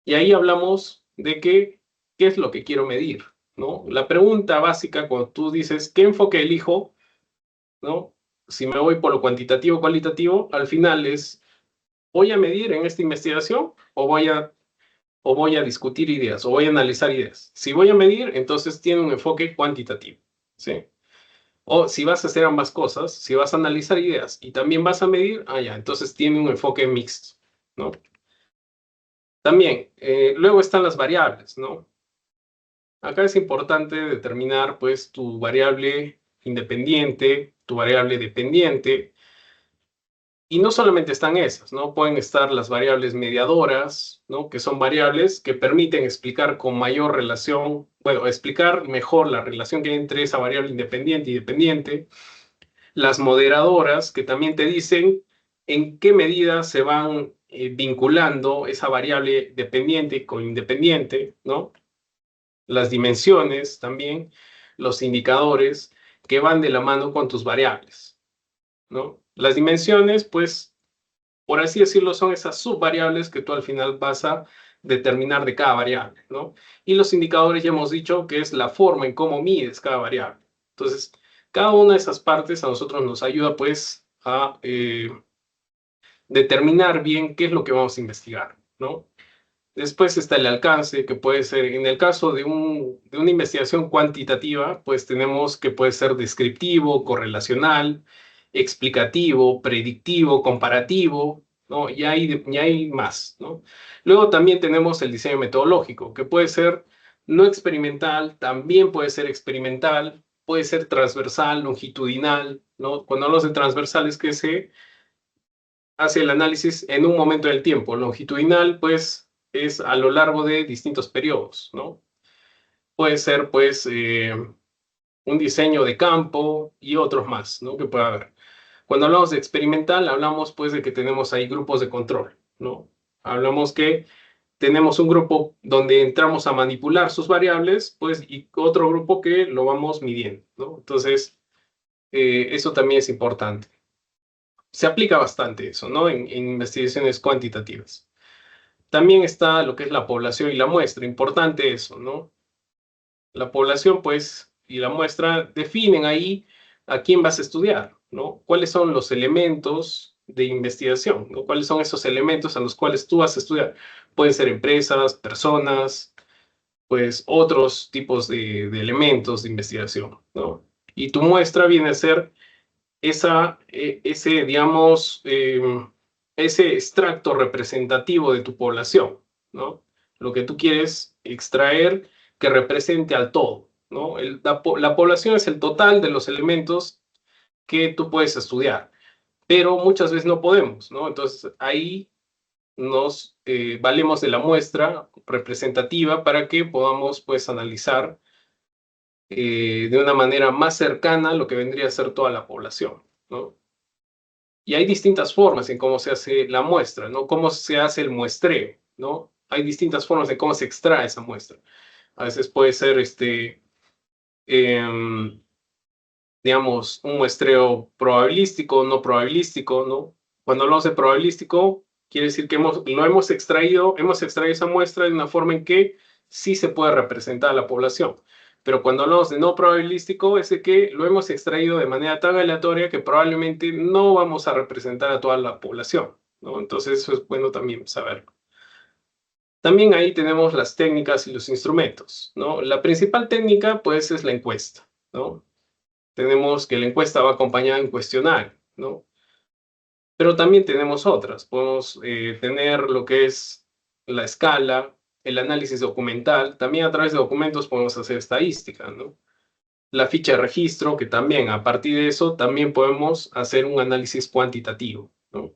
Y ahí hablamos de qué es lo que quiero medir, ¿no? La pregunta básica cuando tú dices, ¿qué enfoque elijo? ¿No? Si me voy por lo cuantitativo o cualitativo, al final es, ¿voy a medir en esta investigación o voy a discutir ideas o voy a analizar ideas? Si voy a medir, entonces tiene un enfoque cuantitativo, ¿sí? O si vas a hacer ambas cosas, si vas a analizar ideas y también vas a medir, ya, entonces tiene un enfoque mixto, ¿no? También, luego están las variables, ¿no? Acá es importante determinar, pues, tu variable independiente, tu variable dependiente, y no solamente están esas, ¿no? Pueden estar las variables mediadoras, ¿no? Que son variables que permiten explicar con mayor relación, bueno, explicar mejor la relación que hay entre esa variable independiente y dependiente. Las moderadoras, que también te dicen en qué medida se van vinculando esa variable dependiente con independiente, ¿no? Las dimensiones también, los indicadores que van de la mano con tus variables, ¿no? Las dimensiones, pues, por así decirlo, son esas subvariables que tú al final vas a determinar de cada variable, ¿no? Y los indicadores ya hemos dicho que es la forma en cómo mides cada variable. Entonces, cada una de esas partes a nosotros nos ayuda, pues, a determinar bien qué es lo que vamos a investigar, ¿no? Después está el alcance, que puede ser, en el caso de una investigación cuantitativa, pues tenemos que puede ser descriptivo, correlacional, explicativo, predictivo, comparativo, ¿no? Y hay más, ¿no? Luego también tenemos el diseño metodológico, que puede ser no experimental, también puede ser experimental, puede ser transversal, longitudinal, ¿no? Cuando hablamos de transversal es que se hace el análisis en un momento del tiempo. Longitudinal, pues, es a lo largo de distintos periodos, ¿no? Puede ser, pues, un diseño de campo y otros más, ¿no? Que pueda haber. Cuando hablamos de experimental, hablamos, pues, de que tenemos ahí grupos de control, ¿no? Hablamos que tenemos un grupo donde entramos a manipular sus variables, pues, y otro grupo que lo vamos midiendo, ¿no? Entonces, eso también es importante. Se aplica bastante eso, ¿no? En investigaciones cuantitativas. También está lo que es la población y la muestra. Importante eso, ¿no? La población, pues, y la muestra definen ahí a quién vas a estudiar, ¿no? ¿Cuáles son los elementos de investigación, ¿no? ¿Cuáles son esos elementos a los cuales tú vas a estudiar? Pueden ser empresas, personas, pues otros tipos de elementos de investigación, ¿no? Y tu muestra viene a ser digamos, ese extracto representativo de tu población, ¿no? Lo que tú quieres extraer que represente al todo, ¿no? La población es el total de los elementos que tú puedes estudiar, pero muchas veces no podemos, ¿no? Entonces ahí nos valemos de la muestra representativa para que podamos, pues, analizar de una manera más cercana lo que vendría a ser toda la población, ¿no? Y hay distintas formas en cómo se hace la muestra, ¿no? Cómo se hace el muestreo, ¿no? Hay distintas formas de cómo se extrae esa muestra. A veces puede ser digamos, un muestreo probabilístico o no probabilístico, ¿no? Cuando hablamos de probabilístico, quiere decir que hemos extraído esa muestra de una forma en que sí se puede representar a la población. Pero cuando hablamos de no probabilístico, es de que lo hemos extraído de manera tan aleatoria que probablemente no vamos a representar a toda la población, ¿no? Entonces eso es bueno también saberlo. También ahí tenemos las técnicas y los instrumentos, ¿no? La principal técnica, pues, es la encuesta, ¿no? Tenemos que la encuesta va acompañada en cuestionario, ¿no? Pero también tenemos otras. Podemos tener lo que es la escala, el análisis documental. También a través de documentos podemos hacer estadística, ¿no? La ficha de registro, que también a partir de eso también podemos hacer un análisis cuantitativo, ¿no?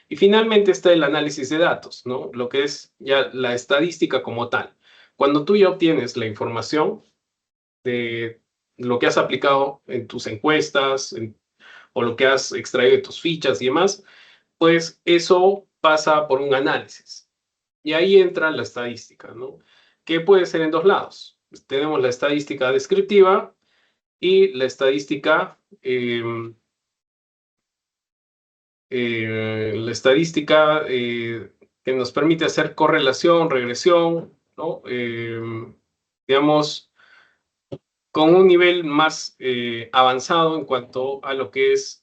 Y finalmente está el análisis de datos, ¿no? Lo que es ya la estadística como tal. Cuando tú ya obtienes la información de lo que has aplicado en tus encuestas o lo que has extraído de tus fichas y demás, pues eso pasa por un análisis. Y ahí entra la estadística, ¿no? Que puede ser en dos lados. Tenemos la estadística descriptiva y la estadística, que nos permite hacer correlación, regresión, ¿no? Digamos, con un nivel más avanzado en cuanto a lo que es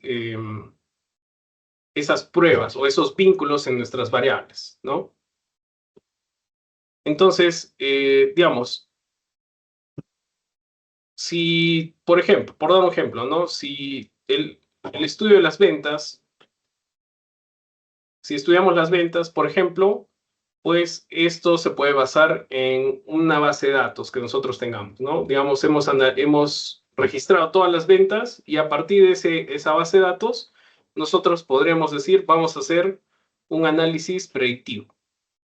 esas pruebas o esos vínculos en nuestras variables, ¿no? Entonces, digamos, si, por ejemplo, por dar un ejemplo, ¿no? Si el estudio de las ventas, si estudiamos las ventas, por ejemplo, pues esto se puede basar en una base de datos que nosotros tengamos, ¿no? Digamos, hemos registrado todas las ventas y a partir de esa base de datos, nosotros podríamos decir, vamos a hacer un análisis predictivo,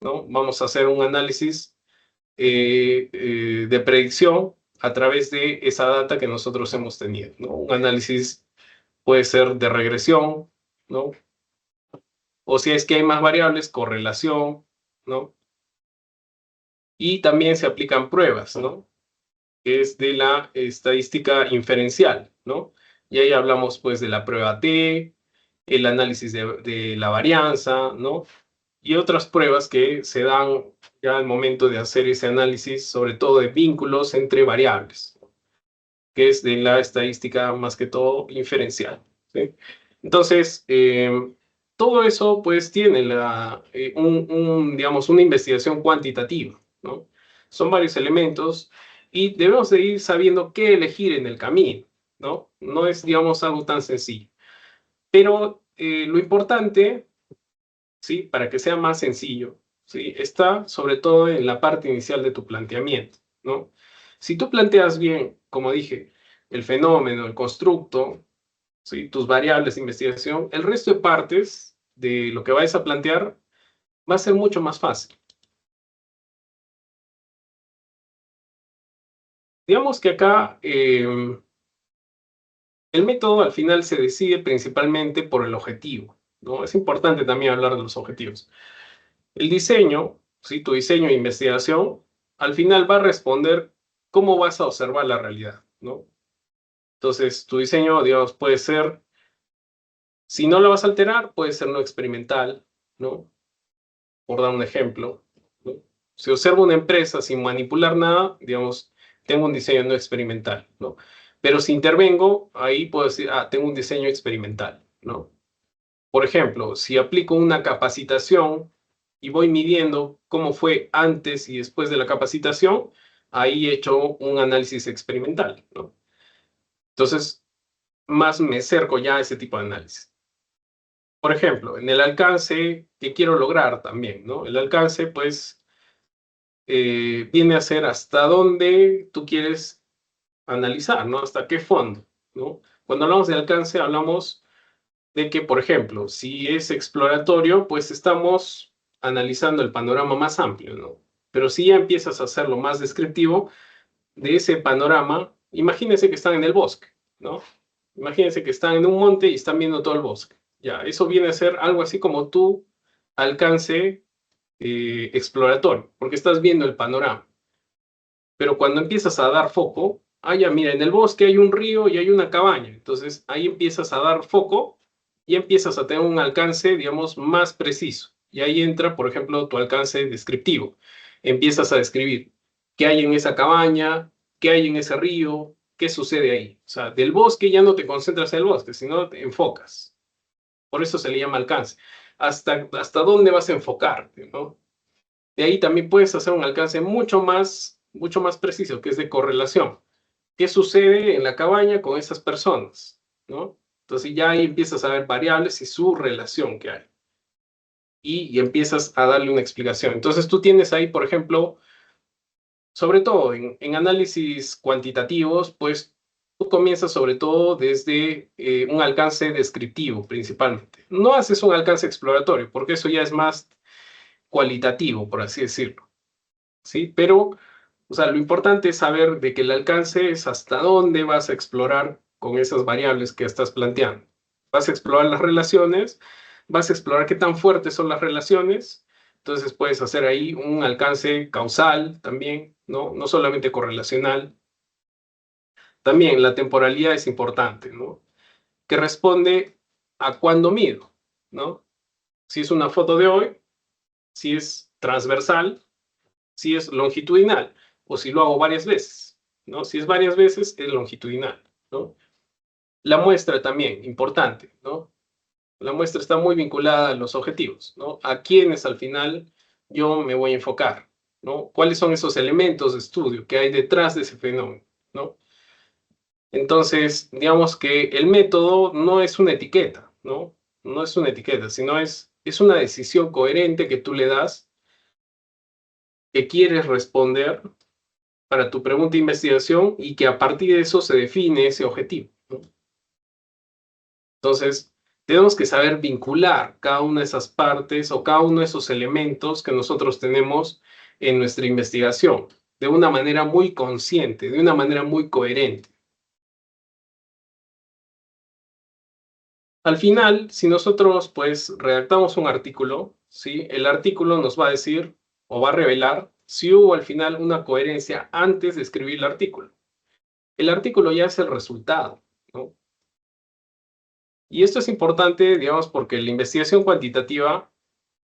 ¿no? Vamos a hacer un análisis de predicción a través de esa data que nosotros hemos tenido, ¿no? Un análisis puede ser de regresión, ¿no? O si es que hay más variables, correlación, ¿no? Y también se aplican pruebas, ¿no? Que es de la estadística inferencial, ¿no? Y ahí hablamos pues de la prueba T, el análisis de la varianza, ¿no? Y otras pruebas que se dan ya al momento de hacer ese análisis, sobre todo de vínculos entre variables, que es de la estadística más que todo inferencial, ¿sí? Entonces, todo eso pues tiene digamos, una investigación cuantitativa, ¿no? Son varios elementos y debemos de ir sabiendo qué elegir en el camino, ¿no? No es, digamos, algo tan sencillo. Pero lo importante, ¿sí? Para que sea más sencillo, ¿sí? Está sobre todo en la parte inicial de tu planteamiento, ¿no? Si tú planteas bien, como dije, el fenómeno, el constructo, ¿sí? Tus variables de investigación, el resto de partes de lo que vayas a plantear va a ser mucho más fácil. Digamos que acá el método al final se decide principalmente por el objetivo, ¿no? Es importante también hablar de los objetivos. El diseño, ¿sí? Tu diseño de investigación, al final va a responder cómo vas a observar la realidad, ¿no? Entonces, tu diseño, digamos, puede ser, si no lo vas a alterar, puede ser no experimental, ¿no? Por dar un ejemplo, ¿no? Si observo una empresa sin manipular nada, digamos, tengo un diseño no experimental, ¿no? Pero si intervengo, ahí puedo decir, ah, tengo un diseño experimental, ¿no? Por ejemplo, si aplico una capacitación y voy midiendo cómo fue antes y después de la capacitación, ahí he hecho un análisis experimental, ¿no? Entonces, más me acerco ya a ese tipo de análisis. Por ejemplo, en el alcance que quiero lograr también, ¿no? El alcance, pues, viene a ser hasta dónde tú quieres analizar, ¿no? Hasta qué fondo, ¿no? Cuando hablamos de alcance, hablamos de que, por ejemplo, si es exploratorio, pues estamos analizando el panorama más amplio, ¿no? Pero si ya empiezas a hacerlo más descriptivo de ese panorama, imagínense que están en el bosque, ¿no? Imagínense que están en un monte y están viendo todo el bosque. Ya, eso viene a ser algo así como tu alcance exploratorio, porque estás viendo el panorama. Pero cuando empiezas a dar foco, Ah, ya, mira, en el bosque hay un río y hay una cabaña. Entonces ahí empiezas a dar foco y empiezas a tener un alcance, digamos, más preciso. Y ahí entra, por ejemplo, tu alcance descriptivo. Empiezas a describir qué hay en esa cabaña, qué hay en ese río, qué sucede ahí. O sea, del bosque ya no te concentras en el bosque, sino te enfocas. Por eso se le llama alcance. ¿Hasta dónde vas a enfocarte, ¿no? De ahí también puedes hacer un alcance mucho más preciso, que es de correlación. ¿Qué sucede en la cabaña con esas personas? ¿No? Entonces ya ahí empiezas a ver variables y su relación que hay. Y empiezas a darle una explicación. Entonces tú tienes ahí, por ejemplo, sobre todo en análisis cuantitativos, pues tú comienzas sobre todo desde un alcance descriptivo principalmente. No haces un alcance exploratorio, porque eso ya es más cualitativo, por así decirlo. ¿Sí? Pero, o sea, lo importante es saber de que el alcance es hasta dónde vas a explorar con esas variables que estás planteando. Vas a explorar las relaciones, vas a explorar qué tan fuertes son las relaciones, entonces puedes hacer ahí un alcance causal también, ¿no? No solamente correlacional. También la temporalidad es importante, ¿no? Que responde a cuándo mido, ¿no? Si es una foto de hoy, si es transversal, si es longitudinal o si lo hago varias veces, ¿no? Si es varias veces, es longitudinal, ¿no? La muestra también, importante, ¿no? La muestra está muy vinculada a los objetivos, ¿no? A quiénes al final yo me voy a enfocar, ¿no? ¿Cuáles son esos elementos de estudio que hay detrás de ese fenómeno, ¿no? Entonces, digamos que el método no es una etiqueta, ¿no? No es una etiqueta, sino es una decisión coherente que tú le das, que quieres responder para tu pregunta de investigación y que a partir de eso se define ese objetivo, ¿no? Entonces, tenemos que saber vincular cada una de esas partes o cada uno de esos elementos que nosotros tenemos en nuestra investigación de una manera muy consciente, de una manera muy coherente. Al final, si nosotros pues redactamos un artículo, ¿sí? El artículo nos va a decir o va a revelar si hubo al final una coherencia antes de escribir el artículo. El artículo ya es el resultado, ¿no? Y esto es importante, digamos, porque la investigación cuantitativa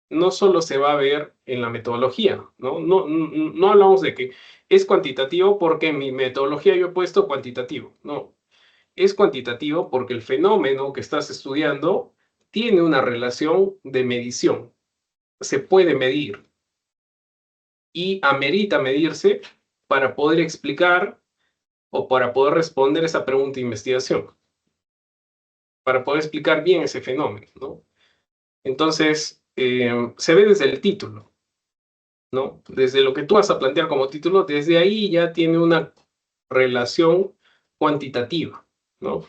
no solo se va a ver en la metodología, ¿no? No hablamos de que es cuantitativo porque en mi metodología yo he puesto cuantitativo. No, es cuantitativo porque el fenómeno que estás estudiando tiene una relación de medición. Se puede medir y amerita medirse para poder explicar o para poder responder esa pregunta de investigación, para poder explicar bien ese fenómeno, ¿no? Entonces, se ve desde el título, ¿no? Desde lo que tú vas a plantear como título, desde ahí ya tiene una relación cuantitativa, ¿no?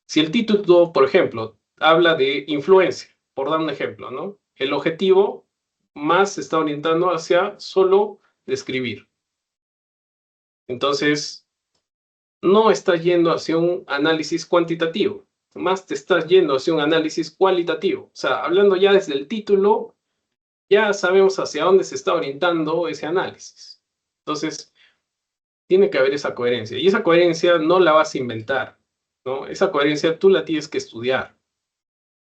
Si el título, por ejemplo, habla de influencia, por dar un ejemplo, ¿no? El objetivo más se está orientando hacia solo describir. Entonces, no estás yendo hacia un análisis cuantitativo, más te estás yendo hacia un análisis cualitativo. O sea, hablando ya desde el título, ya sabemos hacia dónde se está orientando ese análisis. Entonces, tiene que haber esa coherencia. Y esa coherencia no la vas a inventar, ¿no? Esa coherencia tú la tienes que estudiar.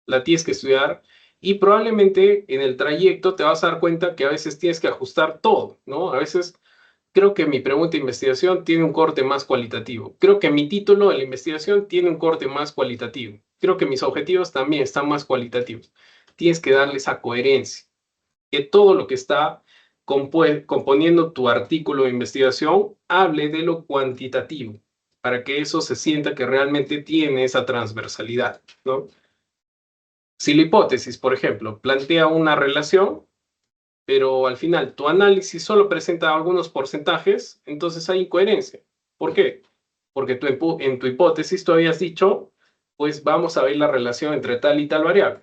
La tienes que estudiar y probablemente en el trayecto te vas a dar cuenta que a veces tienes que ajustar todo, ¿no? A veces creo que mi pregunta de investigación tiene un corte más cualitativo. Creo que mi título de la investigación tiene un corte más cualitativo. Creo que mis objetivos también están más cualitativos. Tienes que darle esa coherencia. Que todo lo que está componiendo tu artículo de investigación hable de lo cuantitativo, para que eso se sienta que realmente tiene esa transversalidad, ¿no? Si la hipótesis, por ejemplo, plantea una relación, pero al final tu análisis solo presenta algunos porcentajes, entonces hay incoherencia. ¿Por qué? Porque tú en tu hipótesis tú habías dicho, pues vamos a ver la relación entre tal y tal variable.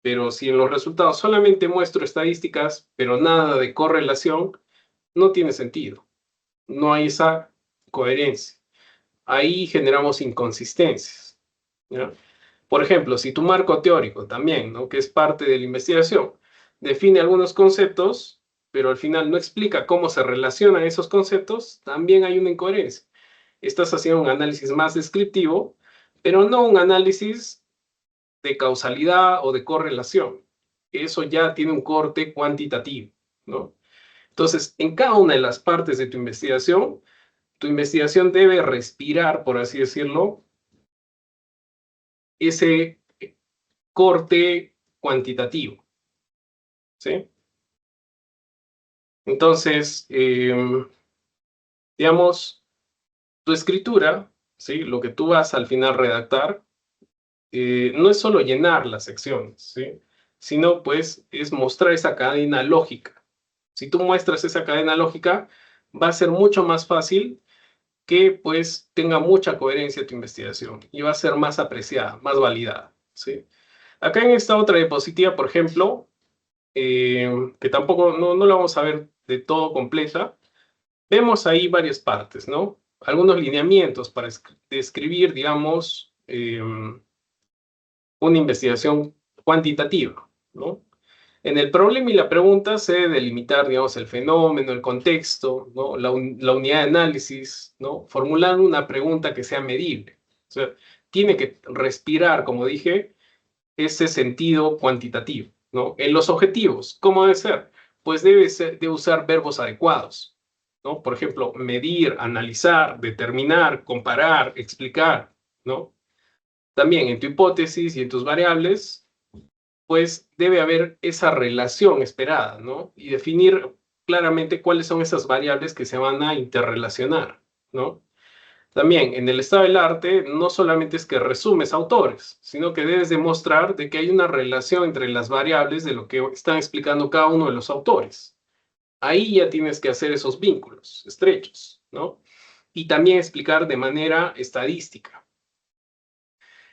Pero si en los resultados solamente muestro estadísticas, pero nada de correlación, no tiene sentido. No hay esa coherencia. Ahí generamos inconsistencias, ¿ya? Por ejemplo, si tu marco teórico también, ¿no? Que es parte de la investigación, define algunos conceptos, pero al final no explica cómo se relacionan esos conceptos, también hay una incoherencia. estás haciendo un análisis más descriptivo, pero no un análisis de causalidad o de correlación. Eso ya tiene un corte cuantitativo, ¿no? Entonces, en cada una de las partes de tu investigación debe respirar, por así decirlo, ese corte cuantitativo, ¿sí? Entonces, digamos, tu escritura, ¿sí? Lo que tú vas al final redactar, no es solo llenar las secciones, ¿sí? Sino, pues, es mostrar esa cadena lógica. Si tú muestras esa cadena lógica, va a ser mucho más fácil que, pues, tenga mucha coherencia tu investigación y va a ser más apreciada, más validada, ¿sí? Acá en esta otra diapositiva, por ejemplo, que tampoco, no la vamos a ver de todo completa, vemos ahí varias partes, ¿no? Algunos lineamientos para describir, digamos, una investigación cuantitativa, ¿no? En el problema y la pregunta se debe delimitar, digamos, el fenómeno, el contexto, ¿no? La unidad de análisis, ¿no? Formulando una pregunta que sea medible. O sea, tiene que respirar, como dije, ese sentido cuantitativo, ¿no? En los objetivos, ¿cómo debe ser? Pues debe usar verbos adecuados, ¿no? Por ejemplo, medir, analizar, determinar, comparar, explicar, ¿no? También en tu hipótesis y en tus variables, pues debe haber esa relación esperada, ¿no? Y definir claramente cuáles son esas variables que se van a interrelacionar, ¿no? También en el estado del arte no solamente es que resumes autores, sino que debes demostrar de que hay una relación entre las variables de lo que están explicando cada uno de los autores. Ahí ya tienes que hacer esos vínculos estrechos, ¿no? Y también explicar de manera estadística.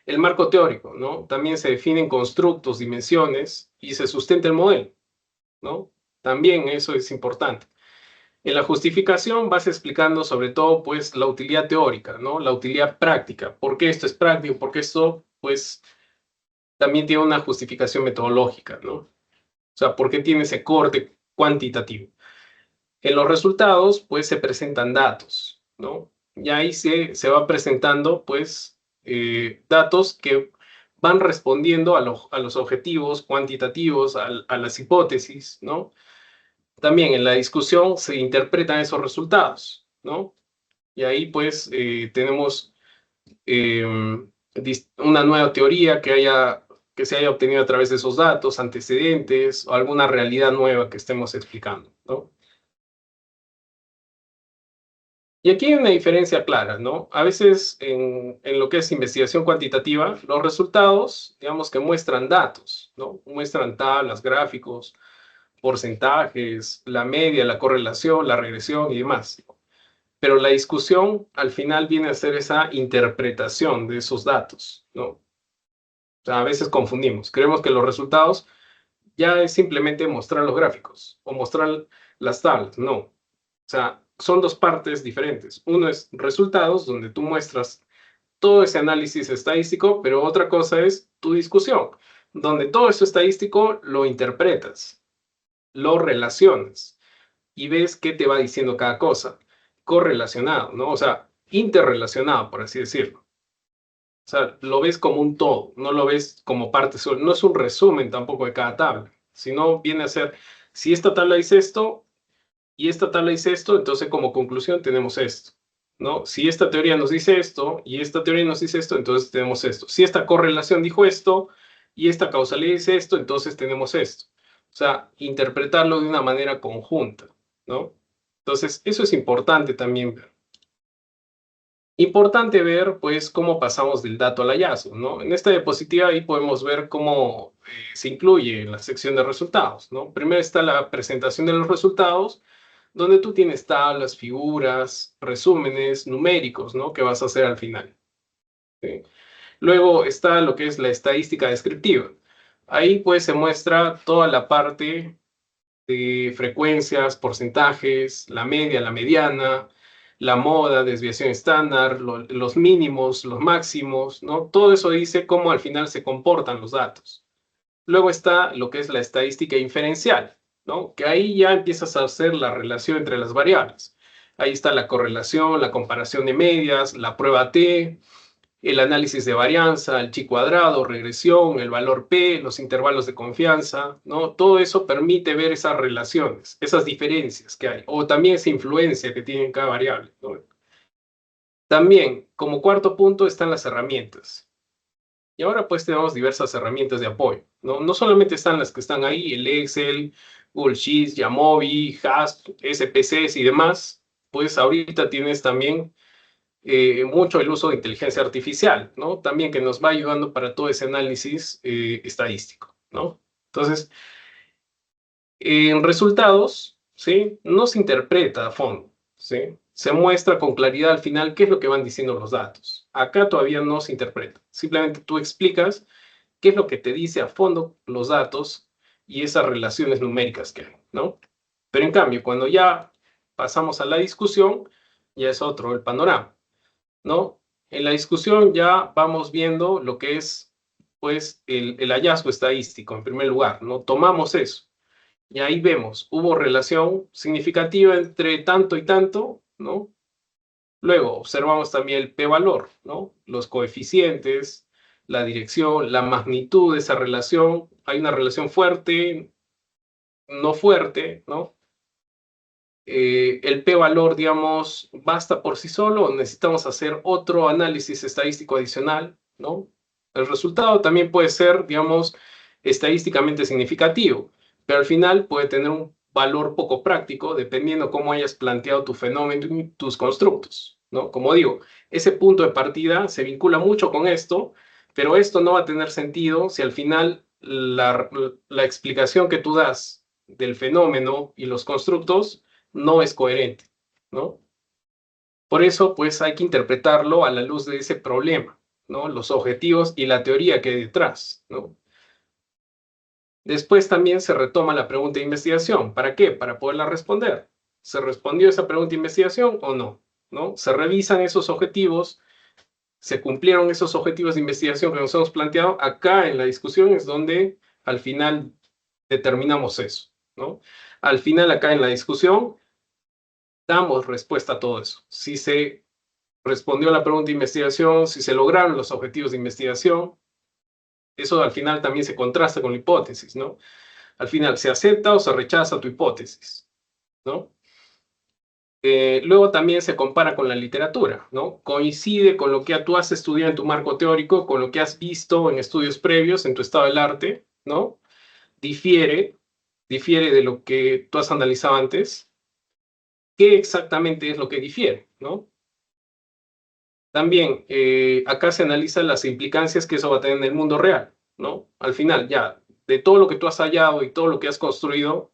El marco teórico, ¿no? También se definen constructos, dimensiones y se sustenta el modelo, ¿no? También eso es importante. En la justificación vas explicando sobre todo, pues, la utilidad teórica, ¿no? La utilidad práctica. ¿Por qué esto es práctico? Porque esto, pues, también tiene una justificación metodológica, ¿no? O sea, ¿por qué tiene ese corte cuantitativo? En los resultados, pues, se presentan datos, ¿no? Y ahí se va presentando, pues, datos que van respondiendo a los objetivos cuantitativos, a las hipótesis, ¿no? También en la discusión se interpretan esos resultados, ¿no? Y ahí pues tenemos una nueva teoría que se haya obtenido a través de esos datos, antecedentes o alguna realidad nueva que estemos explicando, ¿no? Y aquí hay una diferencia clara, ¿no? A veces en lo que es investigación cuantitativa, los resultados, digamos que muestran datos, ¿no? Muestran tablas, gráficos, porcentajes, la media, la correlación, la regresión y demás. Pero la discusión al final viene a ser esa interpretación de esos datos, ¿no? O sea, a veces confundimos. Creemos que los resultados ya es simplemente mostrar los gráficos o mostrar las tablas. No. O sea, son dos partes diferentes. Uno es resultados, donde tú muestras todo ese análisis estadístico, pero otra cosa es tu discusión, donde todo eso estadístico lo interpretas, lo relacionas y ves qué te va diciendo cada cosa, correlacionado, ¿no? O sea, interrelacionado, por así decirlo. O sea, lo ves como un todo, no lo ves como parte sola. No es un resumen tampoco de cada tabla, sino viene a ser, si esta tabla dice esto y esta tabla dice esto, entonces como conclusión tenemos esto, ¿no? Si esta teoría nos dice esto y esta teoría nos dice esto, entonces tenemos esto. Si esta correlación dijo esto y esta causalidad dice esto, entonces tenemos esto. O sea, interpretarlo de una manera conjunta, ¿no? Entonces, eso es importante también ver. Importante ver, pues, cómo pasamos del dato al hallazgo, ¿no? En esta diapositiva ahí podemos ver cómo se incluye en la sección de resultados, ¿no? Primero está la presentación de los resultados, donde tú tienes tablas, figuras, resúmenes numéricos, ¿no? Que vas a hacer al final, ¿sí? Luego está lo que es la estadística descriptiva. Ahí, pues, se muestra toda la parte de frecuencias, porcentajes, la media, la mediana, la moda, desviación estándar, los mínimos, los máximos, ¿no? Todo eso dice cómo al final se comportan los datos. Luego está lo que es la estadística inferencial, ¿no? Que ahí ya empiezas a hacer la relación entre las variables. Ahí está la correlación, la comparación de medias, la prueba T, el análisis de varianza, el chi cuadrado, regresión, el valor P, los intervalos de confianza, ¿no? Todo eso permite ver esas relaciones, esas diferencias que hay, o también esa influencia que tiene cada variable, ¿no? También, como cuarto punto, están las herramientas. Y ahora pues tenemos diversas herramientas de apoyo, ¿no? No solamente están las que están ahí, el Excel, Google Sheets, Yamovi, Hasp, SPSS y demás, pues ahorita tienes también mucho el uso de inteligencia artificial, ¿no? También que nos va ayudando para todo ese análisis estadístico, ¿no? Entonces, en resultados, ¿sí? No se interpreta a fondo, ¿sí? Se muestra con claridad al final qué es lo que van diciendo los datos. Acá todavía no se interpreta. Simplemente tú explicas qué es lo que te dice a fondo los datos y esas relaciones numéricas que hay, ¿no? Pero en cambio, cuando ya pasamos a la discusión, ya es otro el panorama, ¿no? En la discusión ya vamos viendo lo que es, pues, el hallazgo estadístico, en primer lugar, ¿no? Tomamos eso. Y ahí vemos, hubo relación significativa entre tanto y tanto, ¿no? Luego observamos también el p-valor, ¿no? Los coeficientes, la dirección, la magnitud de esa relación. Hay una relación fuerte, no fuerte, ¿no? El p-valor, digamos, basta por sí solo o necesitamos hacer otro análisis estadístico adicional, ¿no? El resultado también puede ser, digamos, estadísticamente significativo, pero al final puede tener un valor poco práctico dependiendo cómo hayas planteado tu fenómeno y tus constructos, ¿no? Como digo, ese punto de partida se vincula mucho con esto, pero esto no va a tener sentido si al final la explicación que tú das del fenómeno y los constructos no es coherente, ¿no? Por eso, pues hay que interpretarlo a la luz de ese problema, ¿no? Los objetivos y la teoría que hay detrás, ¿no? Después también se retoma la pregunta de investigación. ¿Para qué? Para poderla responder. ¿Se respondió esa pregunta de investigación o no? ¿No? Se revisan esos objetivos, se cumplieron esos objetivos de investigación que nos hemos planteado. Acá en la discusión es donde al final determinamos eso, ¿no? Al final acá en la discusión damos respuesta a todo eso. Si se respondió a la pregunta de investigación, si se lograron los objetivos de investigación, eso al final también se contrasta con la hipótesis, ¿no? Al final, ¿se acepta o se rechaza tu hipótesis? ¿No? Luego también se compara con la literatura, ¿no? Coincide con lo que tú has estudiado en tu marco teórico, con lo que has visto en estudios previos, en tu estado del arte, ¿no? Difiere de lo que tú has analizado antes. ¿Qué exactamente es lo que difiere, ¿no? También acá se analizan las implicancias que eso va a tener en el mundo real, ¿no? Al final, ya, de todo lo que tú has hallado y todo lo que has construido,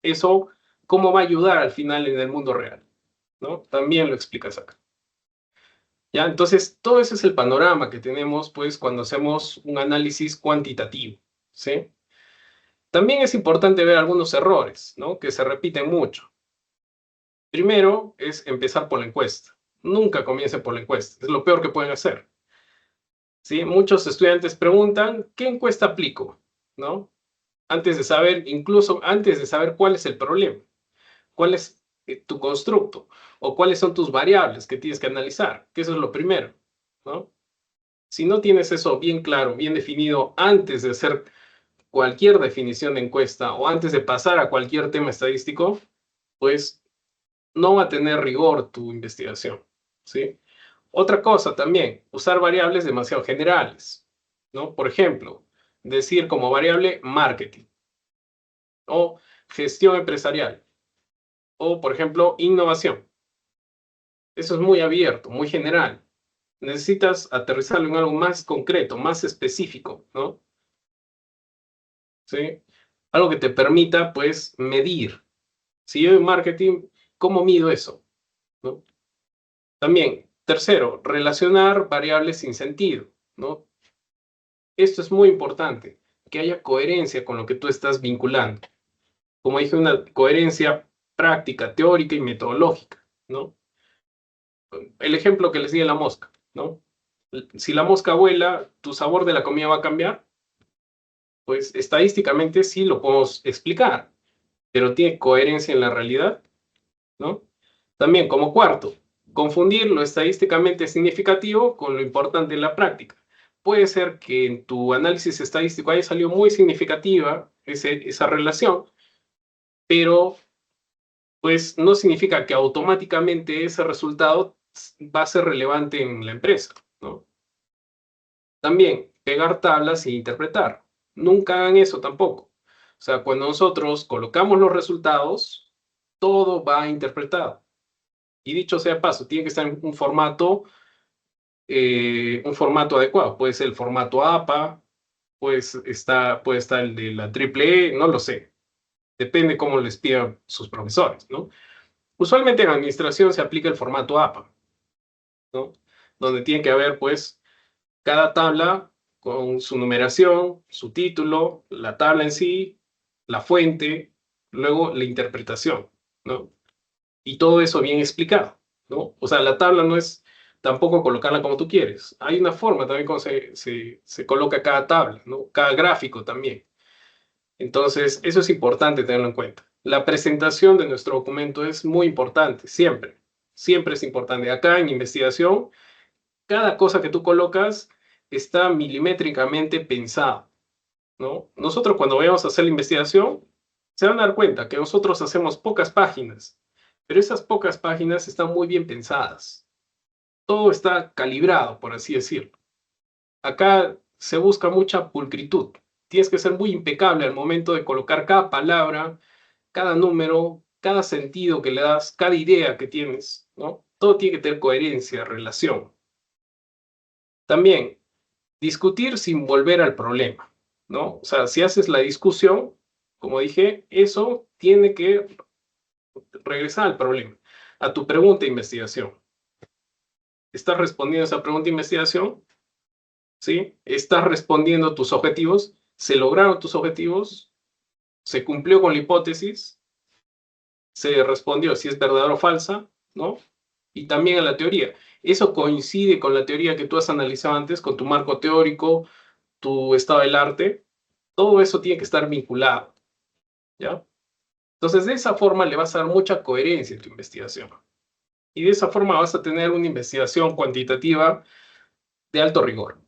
eso, ¿cómo va a ayudar al final en el mundo real? ¿No? También lo explicas acá. ¿Ya? Entonces, todo ese es el panorama que tenemos, pues, cuando hacemos un análisis cuantitativo, ¿sí? También es importante ver algunos errores, ¿no? Que se repiten mucho. Primero es empezar por la encuesta. Nunca comiencen por la encuesta. Es lo peor que pueden hacer. ¿Sí? Muchos estudiantes preguntan, ¿qué encuesta aplico? ¿No? Antes de saber, incluso antes de saber cuál es el problema, cuál es tu constructo o cuáles son tus variables que tienes que analizar, que eso es lo primero, ¿no? Si no tienes eso bien claro, bien definido antes de hacer cualquier definición de encuesta o antes de pasar a cualquier tema estadístico, pues no va a tener rigor tu investigación, ¿sí? Otra cosa también, usar variables demasiado generales, ¿no? Por ejemplo, decir como variable marketing o gestión empresarial o, por ejemplo, innovación. Eso es muy abierto, muy general. Necesitas aterrizarlo en algo más concreto, más específico, ¿no? ¿Sí? Algo que te permita, pues, medir. Si yo en marketing, ¿cómo mido eso? ¿No? También, tercero, relacionar variables sin sentido, ¿no? Esto es muy importante, que haya coherencia con lo que tú estás vinculando. Como dije, una coherencia práctica, teórica y metodológica, ¿no? El ejemplo que les di de la mosca, ¿no? Si la mosca vuela, ¿tu sabor de la comida va a cambiar? Pues estadísticamente sí lo podemos explicar, pero ¿tiene coherencia en la realidad? ¿No? También, como cuarto, confundir lo estadísticamente significativo con lo importante en la práctica. Puede ser que en tu análisis estadístico haya salido muy significativa esa relación, pero pues no significa que automáticamente ese resultado va a ser relevante en la empresa, ¿no? También, pegar tablas e interpretar. Nunca hagan eso tampoco. O sea, cuando nosotros colocamos los resultados, todo va interpretado. Y dicho sea de paso, tiene que estar en un formato adecuado. Puede ser el formato APA, pues puede estar el de la triple E, no lo sé. Depende cómo les pidan sus profesores, ¿no? Usualmente en administración se aplica el formato APA, ¿no? Donde tiene que haber, pues, cada tabla con su numeración, su título, la tabla en sí, la fuente, luego la interpretación, ¿no? Y todo eso bien explicado, ¿no? O sea, la tabla no es tampoco colocarla como tú quieres. Hay una forma también como se coloca cada tabla, ¿no? Cada gráfico también. Entonces, eso es importante tenerlo en cuenta. La presentación de nuestro documento es muy importante, siempre. Siempre es importante. Acá en investigación, cada cosa que tú colocas está milimétricamente pensado, ¿no? Nosotros cuando vayamos a hacer la investigación, se van a dar cuenta que nosotros hacemos pocas páginas, pero esas pocas páginas están muy bien pensadas. Todo está calibrado, por así decirlo. Acá se busca mucha pulcritud. Tienes que ser muy impecable al momento de colocar cada palabra, cada número, cada sentido que le das, cada idea que tienes, ¿no? Todo tiene que tener coherencia, relación. También, discutir sin volver al problema, ¿no? O sea, si haces la discusión, como dije, eso tiene que regresar al problema, a tu pregunta de investigación. ¿Estás respondiendo a esa pregunta de investigación? ¿Sí? ¿Estás respondiendo tus objetivos? ¿Se lograron tus objetivos? ¿Se cumplió con la hipótesis? ¿Se respondió si es verdadera o falsa? ¿No? Y también a la teoría. Eso coincide con la teoría que tú has analizado antes, con tu marco teórico, tu estado del arte. Todo eso tiene que estar vinculado, ¿ya? Entonces, de esa forma le vas a dar mucha coherencia a tu investigación. Y de esa forma vas a tener una investigación cuantitativa de alto rigor.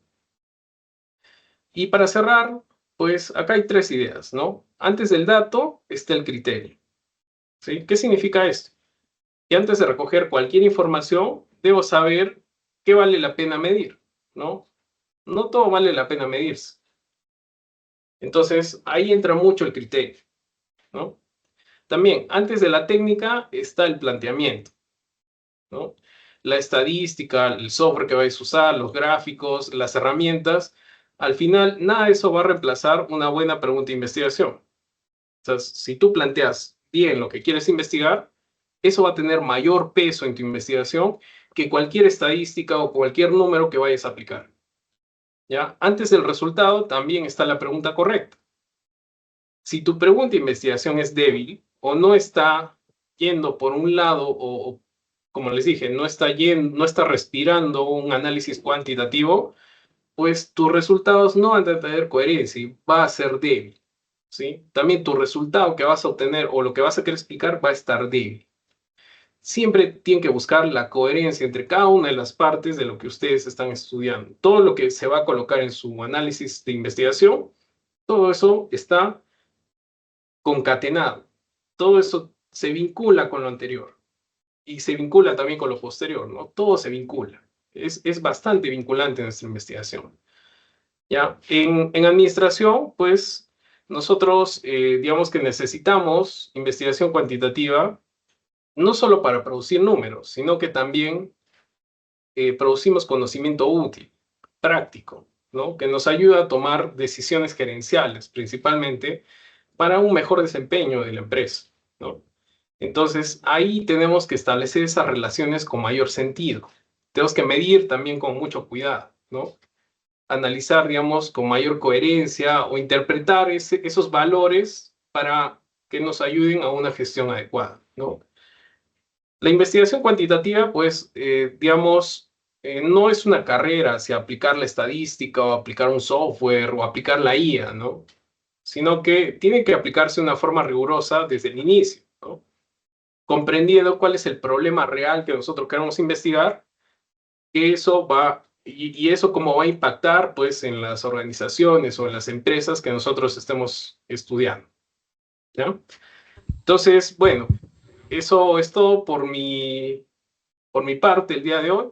Y para cerrar, pues acá hay tres ideas, ¿no? Antes del dato está el criterio, ¿sí? ¿Qué significa esto? Que antes de recoger cualquier información, debo saber qué vale la pena medir, ¿no? No todo vale la pena medirse. Entonces, ahí entra mucho el criterio, ¿no? También, antes de la técnica está el planteamiento, ¿no? La estadística, el software que vais a usar, los gráficos, las herramientas, al final, nada de eso va a reemplazar una buena pregunta de investigación. O sea, si tú planteas bien lo que quieres investigar, eso va a tener mayor peso en tu investigación que cualquier estadística o cualquier número que vayas a aplicar, ¿ya? Antes del resultado también está la pregunta correcta. Si tu pregunta de investigación es débil o no está yendo por un lado o como les dije, no está respirando un análisis cuantitativo, pues tus resultados no van a tener coherencia y va a ser débil, ¿sí? También tu resultado que vas a obtener o lo que vas a querer explicar va a estar débil. Siempre tienen que buscar la coherencia entre cada una de las partes de lo que ustedes están estudiando. Todo lo que se va a colocar en su análisis de investigación, todo eso está concatenado. Todo eso se vincula con lo anterior y se vincula también con lo posterior, ¿no? Todo se vincula. Es bastante vinculante nuestra investigación. ¿Ya? En administración, pues, nosotros, digamos que necesitamos investigación cuantitativa, no solo para producir números, sino que también producimos conocimiento útil, práctico, ¿no? Que nos ayuda a tomar decisiones gerenciales, principalmente, para un mejor desempeño de la empresa, ¿no? Entonces, ahí tenemos que establecer esas relaciones con mayor sentido. Tenemos que medir también con mucho cuidado, ¿no? Analizar, digamos, con mayor coherencia o interpretar esos valores para que nos ayuden a una gestión adecuada, ¿no? La investigación cuantitativa, pues, digamos, no es una carrera hacia aplicar la estadística o aplicar un software o aplicar la IA, ¿no? Sino que tiene que aplicarse de una forma rigurosa desde el inicio, ¿no? comprendiendo cuál es el problema real que nosotros queremos investigar, que eso va, y eso cómo va a impactar pues en las organizaciones o en las empresas que nosotros estemos estudiando, ¿ya? Entonces, bueno, eso es todo por mi parte el día de hoy.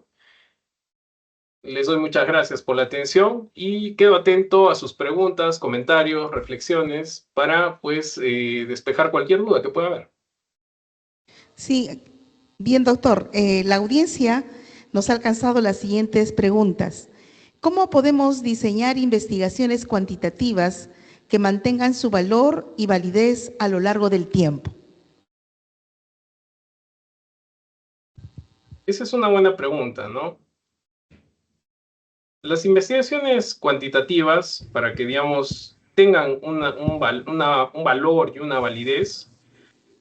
Les doy muchas gracias por la atención y quedo atento a sus preguntas, comentarios, reflexiones para pues despejar cualquier duda que pueda haber. Sí, bien, doctor. La audiencia nos ha alcanzado las siguientes preguntas. ¿Cómo podemos diseñar investigaciones cuantitativas que mantengan su valor y validez a lo largo del tiempo? Esa es una buena pregunta, ¿no? Las investigaciones cuantitativas, para que, digamos, tengan un valor y una validez,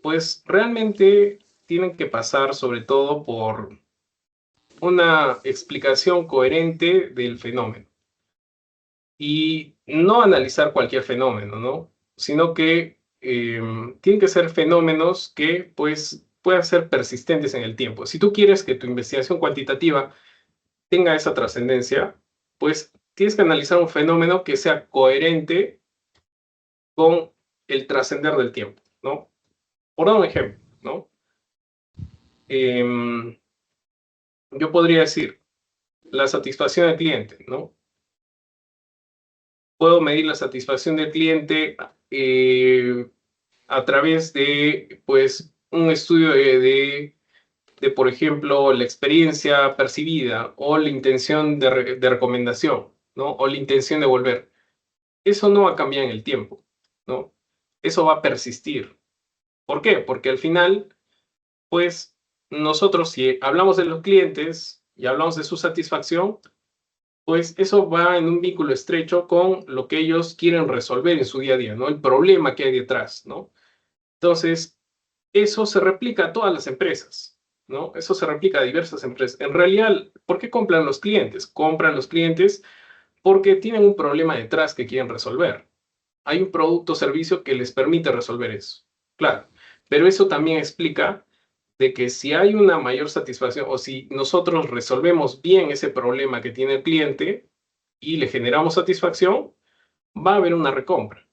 pues realmente tienen que pasar sobre todo por una explicación coherente del fenómeno. Y no analizar cualquier fenómeno, ¿no? Sino que tienen que ser fenómenos que pues puedan ser persistentes en el tiempo. Si tú quieres que tu investigación cuantitativa tenga esa trascendencia, pues tienes que analizar un fenómeno que sea coherente con el trascender del tiempo, ¿no? Por dar un ejemplo, ¿no? Yo podría decir la satisfacción del cliente, ¿no? Puedo medir la satisfacción del cliente a través de, pues, un estudio por ejemplo, la experiencia percibida o la intención de recomendación, ¿no? O la intención de volver. Eso no va a cambiar en el tiempo, ¿no? Eso va a persistir. ¿Por qué? Porque al final, pues, nosotros si hablamos de los clientes y hablamos de su satisfacción, pues eso va en un vínculo estrecho con lo que ellos quieren resolver en su día a día, ¿no? El problema que hay detrás, ¿no? Entonces, eso se replica a todas las empresas, ¿no? Eso se replica a diversas empresas. En realidad, ¿por qué compran los clientes? Compran los clientes porque tienen un problema detrás que quieren resolver. Hay un producto o servicio que les permite resolver eso. Claro, pero eso también explica de que si hay una mayor satisfacción o si nosotros resolvemos bien ese problema que tiene el cliente y le generamos satisfacción, va a haber una recompra.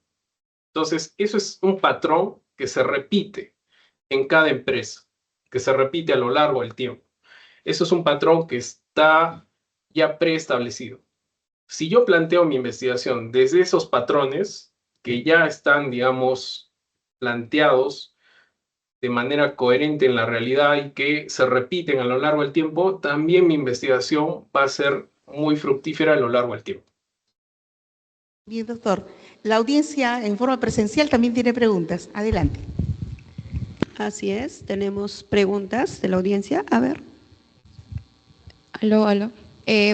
Entonces, eso es un patrón que se repite en cada empresa, que se repite a lo largo del tiempo. Eso es un patrón que está ya preestablecido. Si yo planteo mi investigación desde esos patrones que ya están, digamos, planteados de manera coherente en la realidad y que se repiten a lo largo del tiempo, también mi investigación va a ser muy fructífera a lo largo del tiempo. Bien, doctor. La audiencia en forma presencial también tiene preguntas. Adelante. Así es, tenemos preguntas de la audiencia. A ver. Aló, aló.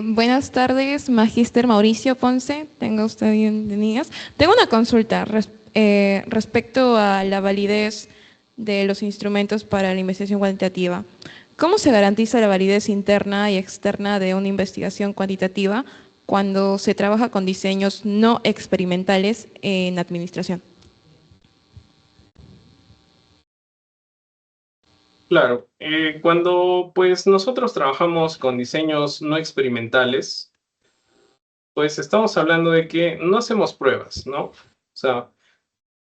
Buenas tardes, Magíster Mauricio Ponce. Tenga usted bienvenidas. Tengo una consulta respecto a la validez de los instrumentos para la investigación cuantitativa. ¿Cómo se garantiza la validez interna y externa de una investigación cuantitativa cuando se trabaja con diseños no experimentales en administración? Claro, cuando pues nosotros trabajamos con diseños no experimentales, pues estamos hablando de que no hacemos pruebas, ¿no? O sea,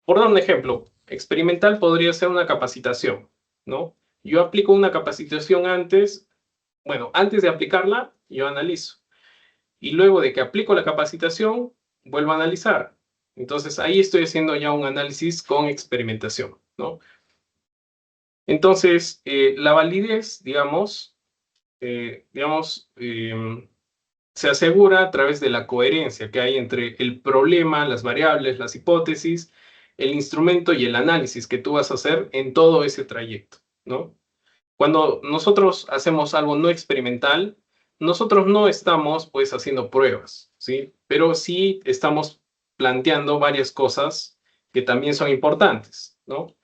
por dar un ejemplo, experimental podría ser una capacitación, ¿no? Yo aplico una capacitación antes, bueno, antes de aplicarla, yo analizo. Y luego de que aplico la capacitación, vuelvo a analizar. Entonces ahí estoy haciendo ya un análisis con experimentación, ¿no? Entonces, la validez, se asegura a través de la coherencia que hay entre el problema, las variables, las hipótesis, el instrumento y el análisis que tú vas a hacer en todo ese trayecto, ¿no? Cuando nosotros hacemos algo no experimental, nosotros no estamos pues haciendo pruebas, ¿sí? Pero sí estamos planteando varias cosas que también son importantes, ¿no?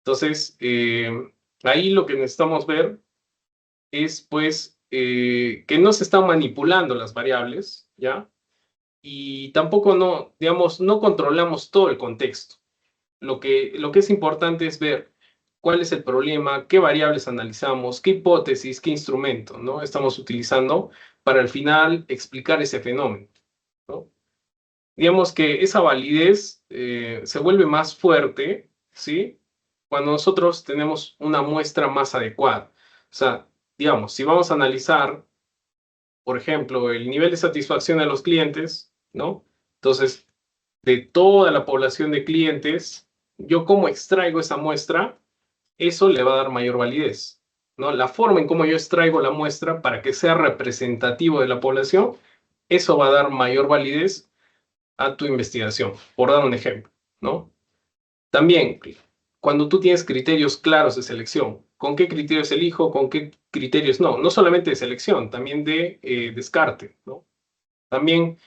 Entonces, ahí lo que necesitamos ver es pues que no se están manipulando las variables, ¿ya? Y tampoco no, digamos, no controlamos todo el contexto. Lo que es importante es ver cuál es el problema, qué variables analizamos, qué hipótesis, qué instrumento, ¿no?, estamos utilizando para al final explicar ese fenómeno, ¿no? Digamos que esa validez se vuelve más fuerte, ¿sí?, cuando nosotros tenemos una muestra más adecuada. O sea, digamos, si vamos a analizar, por ejemplo, el nivel de satisfacción de los clientes, ¿no? Entonces, de toda la población de clientes, yo cómo extraigo esa muestra, eso le va a dar mayor validez, ¿no? La forma en cómo yo extraigo la muestra para que sea representativo de la población, eso va a dar mayor validez a tu investigación, por dar un ejemplo, ¿no? También, cuando tú tienes criterios claros de selección, ¿con qué criterios elijo? ¿Con qué criterios no? No solamente de selección, también de descarte, ¿no? También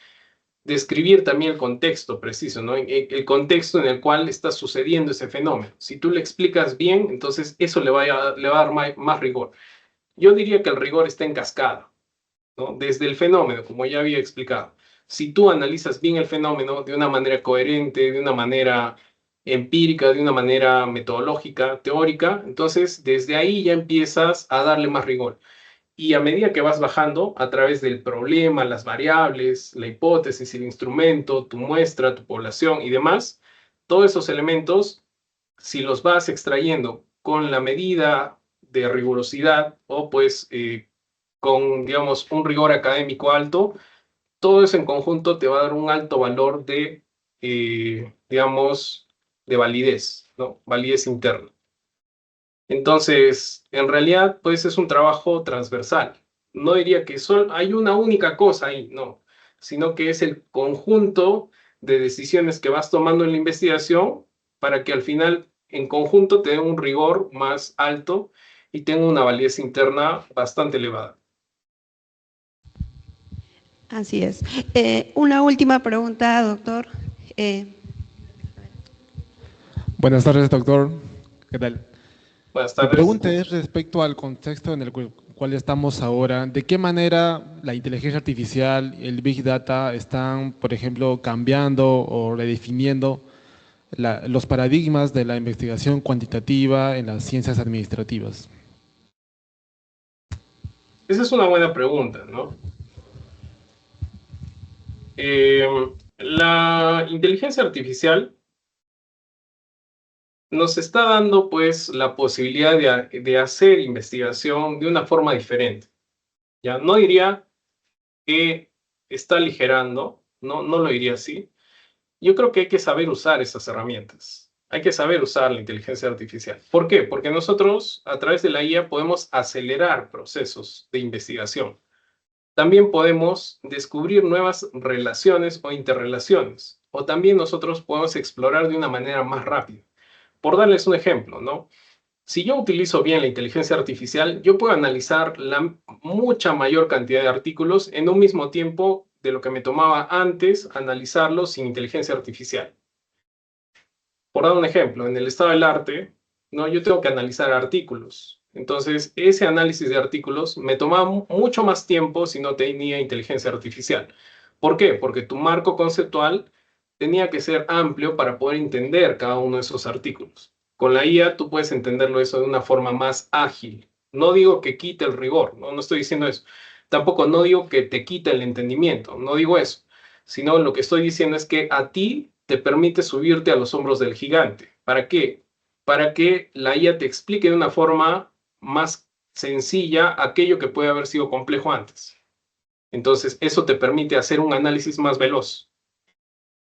describir también el contexto preciso, ¿no? El contexto en el cual está sucediendo ese fenómeno. Si tú le explicas bien, entonces eso le va a dar más rigor. Yo diría que el rigor está en cascada, ¿no? Desde el fenómeno, como ya había explicado. Si tú analizas bien el fenómeno de una manera coherente, de una manera empírica, de una manera metodológica, teórica, entonces desde ahí ya empiezas a darle más rigor. Y a medida que vas bajando a través del problema, las variables, la hipótesis, el instrumento, tu muestra, tu población y demás, todos esos elementos, si los vas extrayendo con la medida de rigurosidad o pues con, digamos, un rigor académico alto, todo eso en conjunto te va a dar un alto valor de, digamos, de validez, ¿no? Validez interna. Entonces, en realidad, pues es un trabajo transversal. No diría que solo hay una única cosa ahí, no, sino que es el conjunto de decisiones que vas tomando en la investigación para que al final, en conjunto, te den un rigor más alto y tenga una validez interna bastante elevada. Así es. Una última pregunta, doctor. Buenas tardes, doctor. ¿Qué tal? Buenas Mi tardes. pregunta es respecto al contexto en el cual estamos ahora. ¿De qué manera la inteligencia artificial, el Big Data están, por ejemplo, cambiando o redefiniendo los paradigmas de la investigación cuantitativa en las ciencias administrativas? Esa es una buena pregunta, ¿no? La inteligencia artificial nos está dando, pues, la posibilidad de hacer investigación de una forma diferente. Ya no diría que está aligerando, no lo diría así. Yo creo que hay que saber usar esas herramientas. Hay que saber usar la inteligencia artificial. ¿Por qué? Porque nosotros, a través de la IA, podemos acelerar procesos de investigación. También podemos descubrir nuevas relaciones o interrelaciones. O también nosotros podemos explorar de una manera más rápida. Por darles un ejemplo, ¿no? Si yo utilizo bien la inteligencia artificial, yo puedo analizar la mucha mayor cantidad de artículos en un mismo tiempo de lo que me tomaba antes analizarlos sin inteligencia artificial. Por dar un ejemplo, en el estado del arte, ¿no?, yo tengo que analizar artículos. Entonces, ese análisis de artículos me tomaba mucho más tiempo si no tenía inteligencia artificial. ¿Por qué? Porque tu marco conceptual tenía que ser amplio para poder entender cada uno de esos artículos. Con la IA tú puedes entenderlo eso de una forma más ágil. No digo que quite el rigor, no estoy diciendo eso. Tampoco no digo que te quite el entendimiento, no digo eso. Sino lo que estoy diciendo es que a ti te permite subirte a los hombros del gigante. ¿Para qué? Para que la IA te explique de una forma más sencilla aquello que puede haber sido complejo antes. Entonces, eso te permite hacer un análisis más veloz,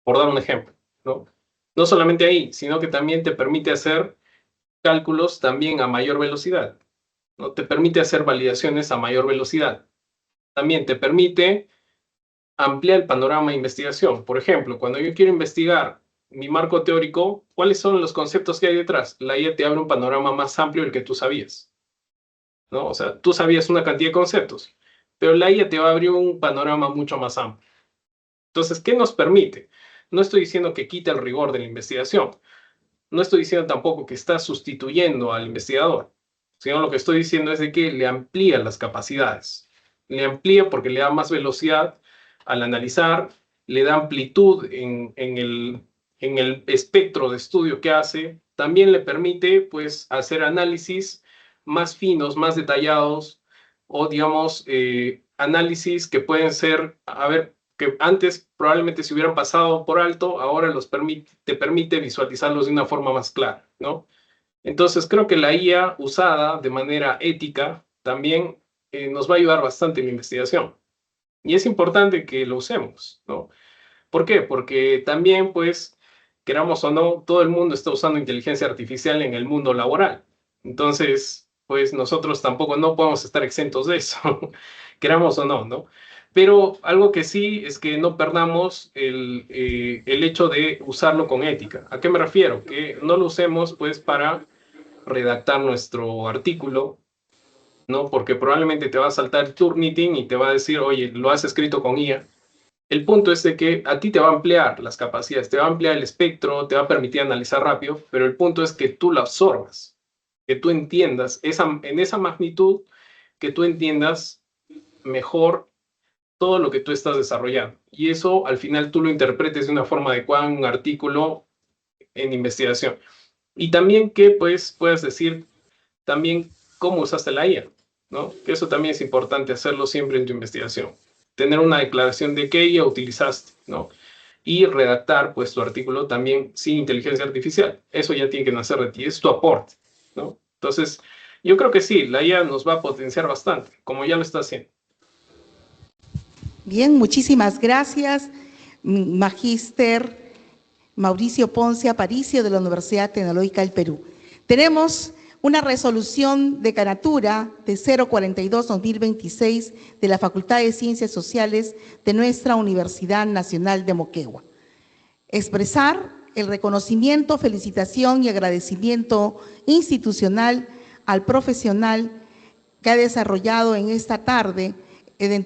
por dar un ejemplo, ¿no? No solamente ahí, sino que también te permite hacer cálculos también a mayor velocidad, ¿no? Te permite hacer validaciones a mayor velocidad. También te permite ampliar el panorama de investigación. Por ejemplo, cuando yo quiero investigar mi marco teórico, ¿cuáles son los conceptos que hay detrás? La IA te abre un panorama más amplio del que tú sabías, ¿no? O sea, tú sabías una cantidad de conceptos, pero la IA te va a abrir un panorama mucho más amplio. Entonces, ¿qué nos permite? No estoy diciendo que quite el rigor de la investigación. No estoy diciendo tampoco que está sustituyendo al investigador, sino lo que estoy diciendo es de que le amplía las capacidades. Le amplía porque le da más velocidad al analizar, le da amplitud en el espectro de estudio que hace, también le permite pues hacer análisis más finos, más detallados, o digamos, análisis que pueden ser, a ver, que antes probablemente se hubieran pasado por alto, ahora te permite visualizarlos de una forma más clara, ¿no? Entonces creo que la IA usada de manera ética también nos va a ayudar bastante en la investigación. Y es importante que lo usemos, ¿no? ¿Por qué? Porque también, pues, queramos o no, todo el mundo está usando inteligencia artificial en el mundo laboral. Entonces, pues nosotros tampoco no podemos estar exentos de eso, queramos o no, ¿no? Pero algo que sí es que no perdamos el hecho de usarlo con ética. ¿A qué me refiero? Que no lo usemos, pues, para redactar nuestro artículo, ¿no? Porque probablemente te va a saltar Turnitin y te va a decir, oye, lo has escrito con IA. El punto es de que a ti te va a ampliar las capacidades, te va a ampliar el espectro, te va a permitir analizar rápido, pero el punto es que tú lo absorbas, que tú entiendas en esa magnitud, que tú entiendas mejor todo lo que tú estás desarrollando. Y eso al final tú lo interpretes de una forma adecuada en un artículo en investigación. Y también que pues puedas decir también cómo usaste la IA, ¿no? Que eso también es importante hacerlo siempre en tu investigación. Tener una declaración de qué IA utilizaste, ¿no? Y redactar pues tu artículo también sin inteligencia artificial. Eso ya tiene que nacer de ti, es tu aporte, ¿no? Entonces, yo creo que sí, la IA nos va a potenciar bastante, como ya lo está haciendo. Bien, muchísimas gracias, Magíster Mauricio Ponce Aparicio de la Universidad Tecnológica del Perú. Tenemos una resolución de canatura de 042-2026 de la Facultad de Ciencias Sociales de nuestra Universidad Nacional de Moquegua. Expresar el reconocimiento, felicitación y agradecimiento institucional al profesional que ha desarrollado en esta tarde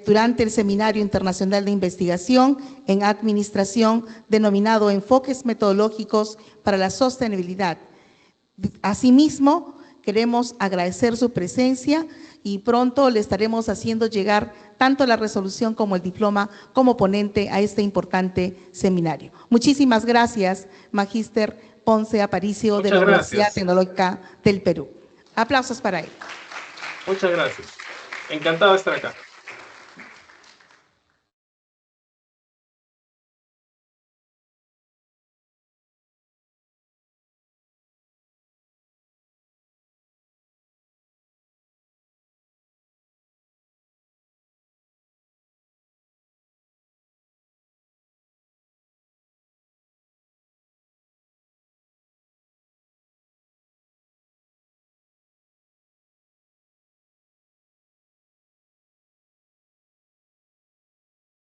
durante el Seminario Internacional de Investigación en Administración denominado Enfoques Metodológicos para la Sostenibilidad. Asimismo, queremos agradecer su presencia y pronto le estaremos haciendo llegar tanto la resolución como el diploma como ponente a este importante seminario. Muchísimas gracias, Magíster Ponce Aparicio de la Universidad Tecnológica del Perú. Aplausos para él. Muchas gracias. Encantado de estar acá.